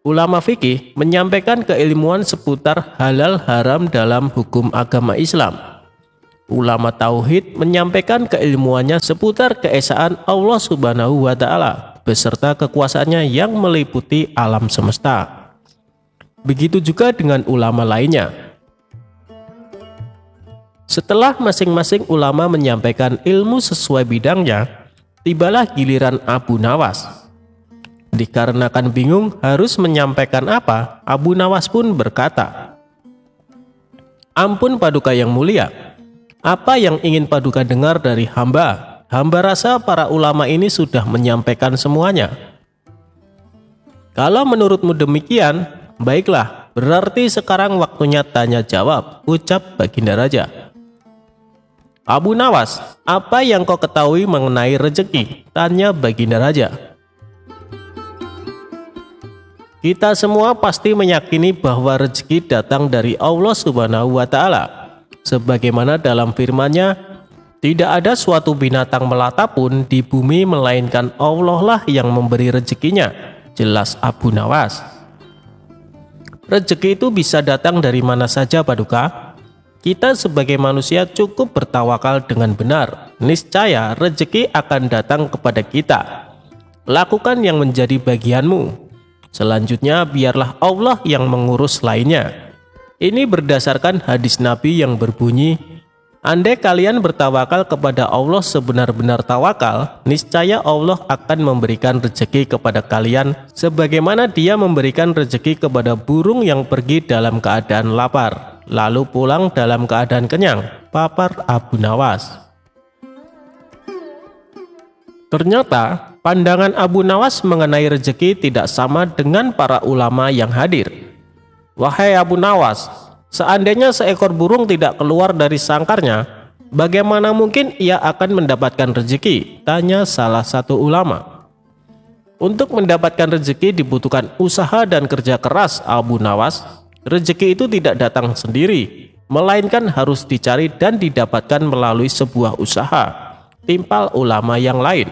Ulama fikih menyampaikan keilmuan seputar halal haram dalam hukum agama Islam. Ulama tauhid menyampaikan keilmuannya seputar keesaan Allah Subhanahu wa Ta'ala beserta kekuasaannya yang meliputi alam semesta. Begitu juga dengan ulama lainnya. Setelah masing-masing ulama menyampaikan ilmu sesuai bidangnya, tibalah giliran Abu Nawas. Dikarenakan bingung harus menyampaikan apa, Abu Nawas pun berkata, "Ampun Paduka yang mulia, apa yang ingin Paduka dengar dari hamba? Hamba rasa para ulama ini sudah menyampaikan semuanya." "Kalau menurutmu demikian, baiklah, berarti sekarang waktunya tanya jawab," ucap Baginda Raja. "Abu Nawas, apa yang kau ketahui mengenai rezeki?" tanya Baginda Raja. "Kita semua pasti meyakini bahwa rezeki datang dari Allah Subhanahu wa Ta'ala. Sebagaimana dalam firman-Nya, tidak ada suatu binatang melata pun di bumi melainkan Allah lah yang memberi rezekinya," jelas Abu Nawas. "Rezeki itu bisa datang dari mana saja Paduka. Kita sebagai manusia cukup bertawakal dengan benar. Niscaya rezeki akan datang kepada kita. Lakukan yang menjadi bagianmu. Selanjutnya biarlah Allah yang mengurus lainnya." Ini berdasarkan hadis Nabi yang berbunyi, "Andai kalian bertawakal kepada Allah sebenar-benar tawakal, niscaya Allah akan memberikan rezeki kepada kalian sebagaimana Dia memberikan rezeki kepada burung yang pergi dalam keadaan lapar, lalu pulang dalam keadaan kenyang," papar Abu Nawas. Ternyata pandangan Abu Nawas mengenai rezeki tidak sama dengan para ulama yang hadir. "Wahai Abu Nawas, seandainya seekor burung tidak keluar dari sangkarnya, bagaimana mungkin ia akan mendapatkan rezeki?" tanya salah satu ulama. "Untuk mendapatkan rezeki dibutuhkan usaha dan kerja keras Abu Nawas. Rezeki itu tidak datang sendiri, melainkan harus dicari dan didapatkan melalui sebuah usaha," timpal ulama yang lain.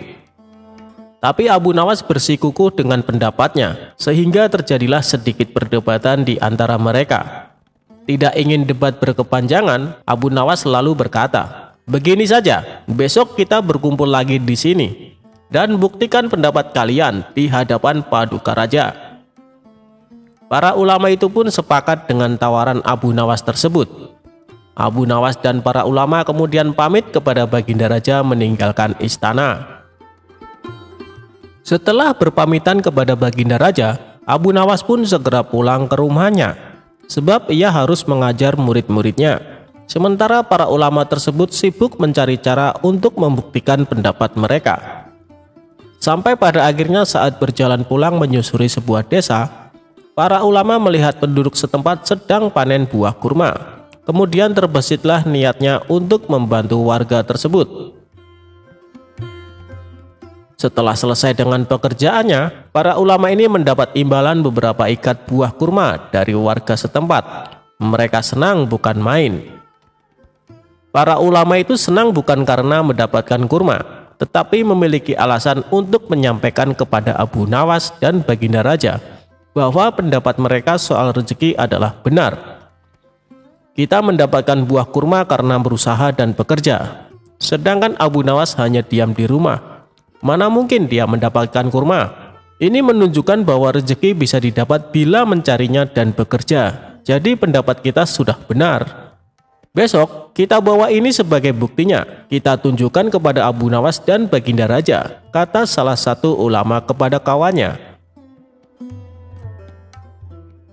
Tapi Abu Nawas bersikukuh dengan pendapatnya, sehingga terjadilah sedikit perdebatan di antara mereka. Tidak ingin debat berkepanjangan, Abu Nawas lalu berkata, "Begini saja, besok kita berkumpul lagi di sini dan buktikan pendapat kalian di hadapan Paduka Raja." Para ulama itu pun sepakat dengan tawaran Abu Nawas tersebut. Abu Nawas dan para ulama kemudian pamit kepada Baginda Raja meninggalkan istana. Setelah berpamitan kepada Baginda Raja, Abu Nawas pun segera pulang ke rumahnya, sebab ia harus mengajar murid-muridnya. Sementara para ulama tersebut sibuk mencari cara untuk membuktikan pendapat mereka. Sampai pada akhirnya saat berjalan pulang menyusuri sebuah desa, para ulama melihat penduduk setempat sedang panen buah kurma. Kemudian terbesitlah niatnya untuk membantu warga tersebut. Setelah selesai dengan pekerjaannya, para ulama ini mendapat imbalan beberapa ikat buah kurma dari warga setempat. Mereka senang bukan main. Para ulama itu senang bukan karena mendapatkan kurma, tetapi memiliki alasan untuk menyampaikan kepada Abu Nawas dan Baginda Raja bahwa pendapat mereka soal rezeki adalah benar. "Kita mendapatkan buah kurma karena berusaha dan bekerja, sedangkan Abu Nawas hanya diam di rumah. Mana mungkin dia mendapatkan kurma? Ini menunjukkan bahwa rezeki bisa didapat bila mencarinya dan bekerja. Jadi pendapat kita sudah benar. Besok kita bawa ini sebagai buktinya. Kita tunjukkan kepada Abu Nawas dan Baginda Raja," kata salah satu ulama kepada kawannya.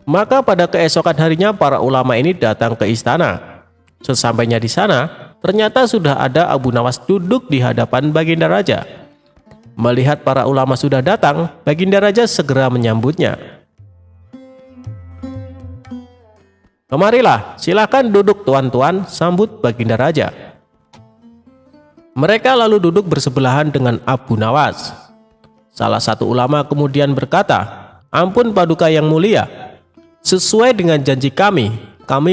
Maka pada keesokan harinya para ulama ini datang ke istana. Sesampainya di sana, ternyata sudah ada Abu Nawas duduk di hadapan Baginda Raja. Melihat para ulama sudah datang, Baginda Raja segera menyambutnya. "Kemarilah, silakan duduk tuan-tuan," sambut Baginda Raja. Mereka lalu duduk bersebelahan dengan Abu Nawas. Salah satu ulama kemudian berkata, "Ampun Paduka yang mulia, sesuai dengan janji kami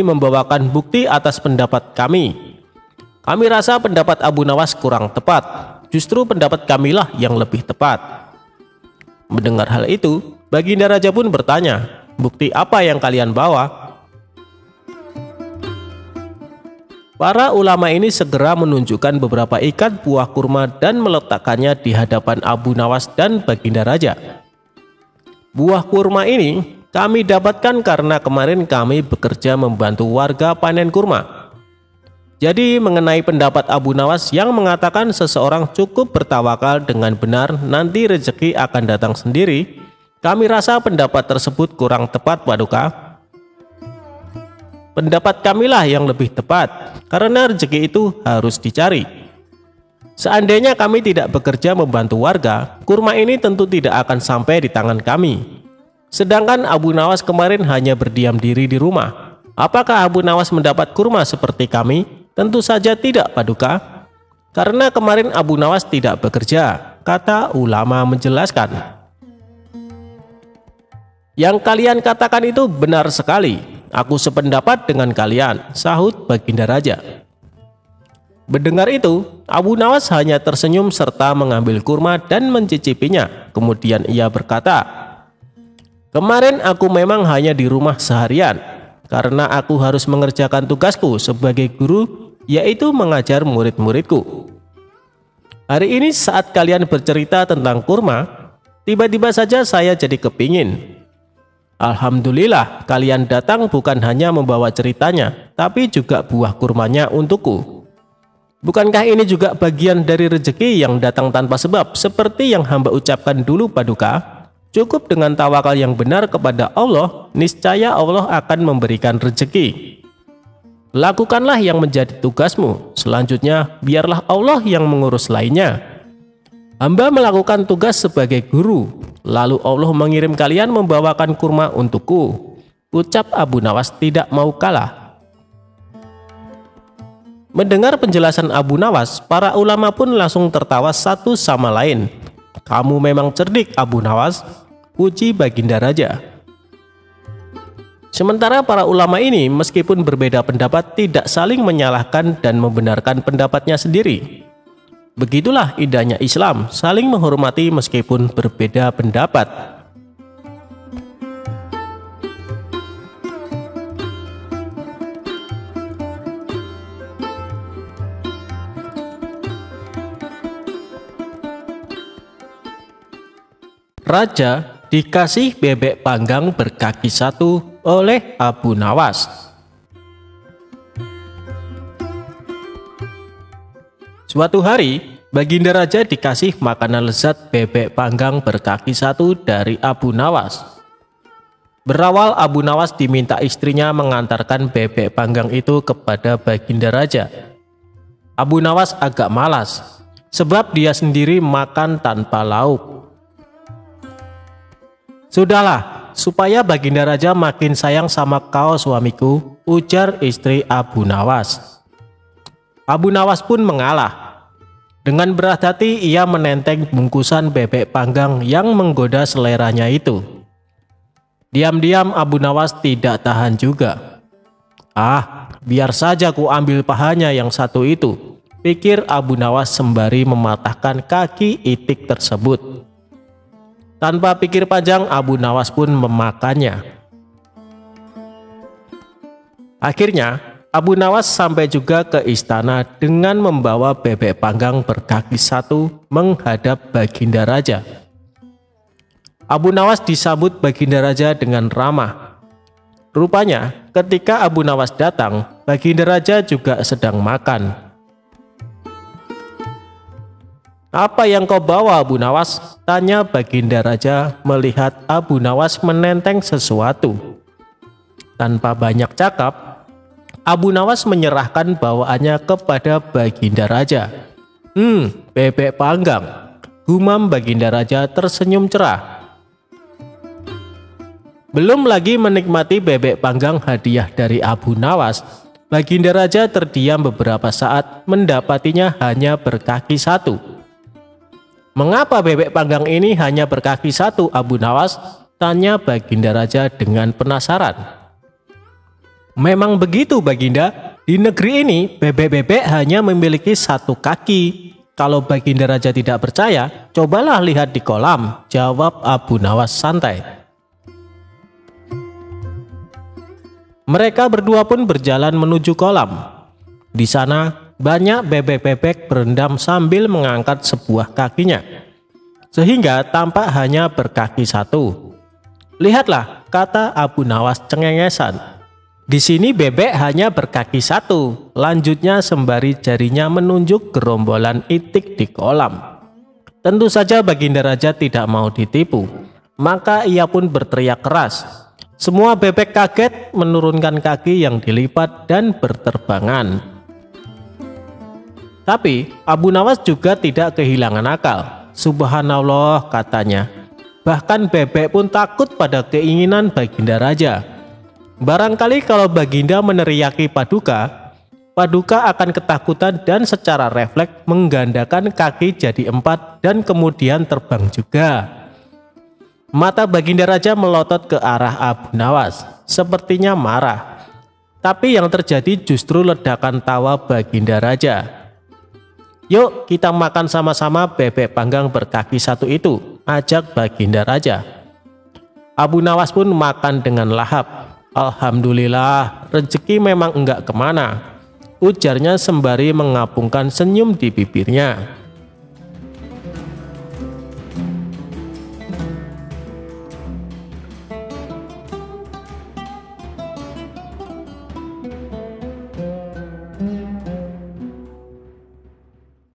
membawakan bukti atas pendapat kami. Kami rasa pendapat Abu Nawas kurang tepat. Justru pendapat kamilah yang lebih tepat." Mendengar hal itu, Baginda Raja pun bertanya, "Bukti apa yang kalian bawa?" Para ulama ini segera menunjukkan beberapa ikat buah kurma dan meletakkannya di hadapan Abu Nawas dan Baginda Raja. "Buah kurma ini kami dapatkan karena kemarin kami bekerja membantu warga panen kurma. Jadi mengenai pendapat Abu Nawas yang mengatakan seseorang cukup bertawakal dengan benar nanti rezeki akan datang sendiri, kami rasa pendapat tersebut kurang tepat Paduka. Pendapat kamilah yang lebih tepat, karena rezeki itu harus dicari. Seandainya kami tidak bekerja membantu warga, kurma ini tentu tidak akan sampai di tangan kami. Sedangkan Abu Nawas kemarin hanya berdiam diri di rumah. Apakah Abu Nawas mendapat kurma seperti kami? Tentu saja tidak Paduka, karena kemarin Abu Nawas tidak bekerja," kata ulama menjelaskan. "Yang kalian katakan itu benar sekali. Aku sependapat dengan kalian," sahut Baginda Raja. Mendengar itu, Abu Nawas hanya tersenyum serta mengambil kurma dan mencicipinya. Kemudian ia berkata, "Kemarin aku memang hanya di rumah seharian, karena aku harus mengerjakan tugasku sebagai guru, yaitu mengajar murid-muridku. Hari ini saat kalian bercerita tentang kurma, tiba-tiba saja saya jadi kepingin. Alhamdulillah kalian datang bukan hanya membawa ceritanya, tapi juga buah kurmanya untukku. Bukankah ini juga bagian dari rezeki yang datang tanpa sebab, seperti yang hamba ucapkan dulu Paduka? Cukup dengan tawakal yang benar kepada Allah, niscaya Allah akan memberikan rezeki. Lakukanlah yang menjadi tugasmu, selanjutnya biarlah Allah yang mengurus lainnya. Hamba melakukan tugas sebagai guru, lalu Allah mengirim kalian membawakan kurma untukku," ucap Abu Nawas tidak mau kalah. Mendengar penjelasan Abu Nawas, para ulama pun langsung tertawa satu sama lain. "Kamu memang cerdik Abu Nawas," puji Baginda Raja. Sementara para ulama ini meskipun berbeda pendapat tidak saling menyalahkan dan membenarkan pendapatnya sendiri. Begitulah indahnya Islam, saling menghormati meskipun berbeda pendapat. Raja dikasih bebek panggang berkaki satu oleh Abu Nawas. Suatu hari, Baginda Raja dikasih makanan lezat bebek panggang berkaki satu dari Abu Nawas. Berawal Abu Nawas diminta istrinya mengantarkan bebek panggang itu kepada Baginda Raja. Abu Nawas agak malas, sebab dia sendiri makan tanpa lauk. "Sudahlah, supaya Baginda Raja makin sayang sama kau suamiku," ujar istri Abu Nawas. Abu Nawas pun mengalah. Dengan berat hati ia menenteng bungkusan bebek panggang yang menggoda seleranya itu. Diam-diam Abu Nawas tidak tahan juga. Biar saja ku ambil pahanya yang satu itu," pikir Abu Nawas sembari mematahkan kaki itik tersebut. Tanpa pikir panjang, Abu Nawas pun memakannya. Akhirnya, Abu Nawas sampai juga ke istana dengan membawa bebek panggang berkaki satu menghadap Baginda Raja. Abu Nawas disambut Baginda Raja dengan ramah. Rupanya, ketika Abu Nawas datang, Baginda Raja juga sedang makan. "Apa yang kau bawa Abu Nawas?" tanya Baginda Raja melihat Abu Nawas menenteng sesuatu. Tanpa banyak cakap, Abu Nawas menyerahkan bawaannya kepada Baginda Raja. Bebek panggang. Gumam Baginda Raja tersenyum cerah. Belum lagi menikmati bebek panggang hadiah dari Abu Nawas, Baginda Raja terdiam beberapa saat mendapatinya hanya berkaki satu. Mengapa bebek panggang ini hanya berkaki satu, Abu Nawas? Tanya Baginda Raja dengan penasaran. Memang begitu Baginda, di negeri ini bebek-bebek hanya memiliki satu kaki. Kalau Baginda Raja tidak percaya, cobalah lihat di kolam, jawab Abu Nawas santai. Mereka berdua pun berjalan menuju kolam. Di sana banyak bebek-bebek berendam sambil mengangkat sebuah kakinya, sehingga tampak hanya berkaki satu. Lihatlah, kata Abu Nawas cengengesan. Di sini bebek hanya berkaki satu, lanjutnya sembari jarinya menunjuk gerombolan itik di kolam. Tentu saja Baginda Raja tidak mau ditipu, maka ia pun berteriak keras. Semua bebek kaget menurunkan kaki yang dilipat dan berterbangan. Tapi Abu Nawas juga tidak kehilangan akal. Subhanallah, katanya. Bahkan bebek pun takut pada keinginan Baginda Raja. Barangkali kalau Baginda meneriaki Paduka, Paduka akan ketakutan dan secara refleks menggandakan kaki jadi 4 dan kemudian terbang juga. Mata Baginda Raja melotot ke arah Abu Nawas, sepertinya marah. Tapi yang terjadi justru ledakan tawa Baginda Raja. Yuk kita makan sama-sama bebek panggang berkaki satu itu, ajak Baginda Raja. Abu Nawas pun makan dengan lahap. Alhamdulillah, rezeki memang enggak kemana, ujarnya sembari mengapungkan senyum di bibirnya.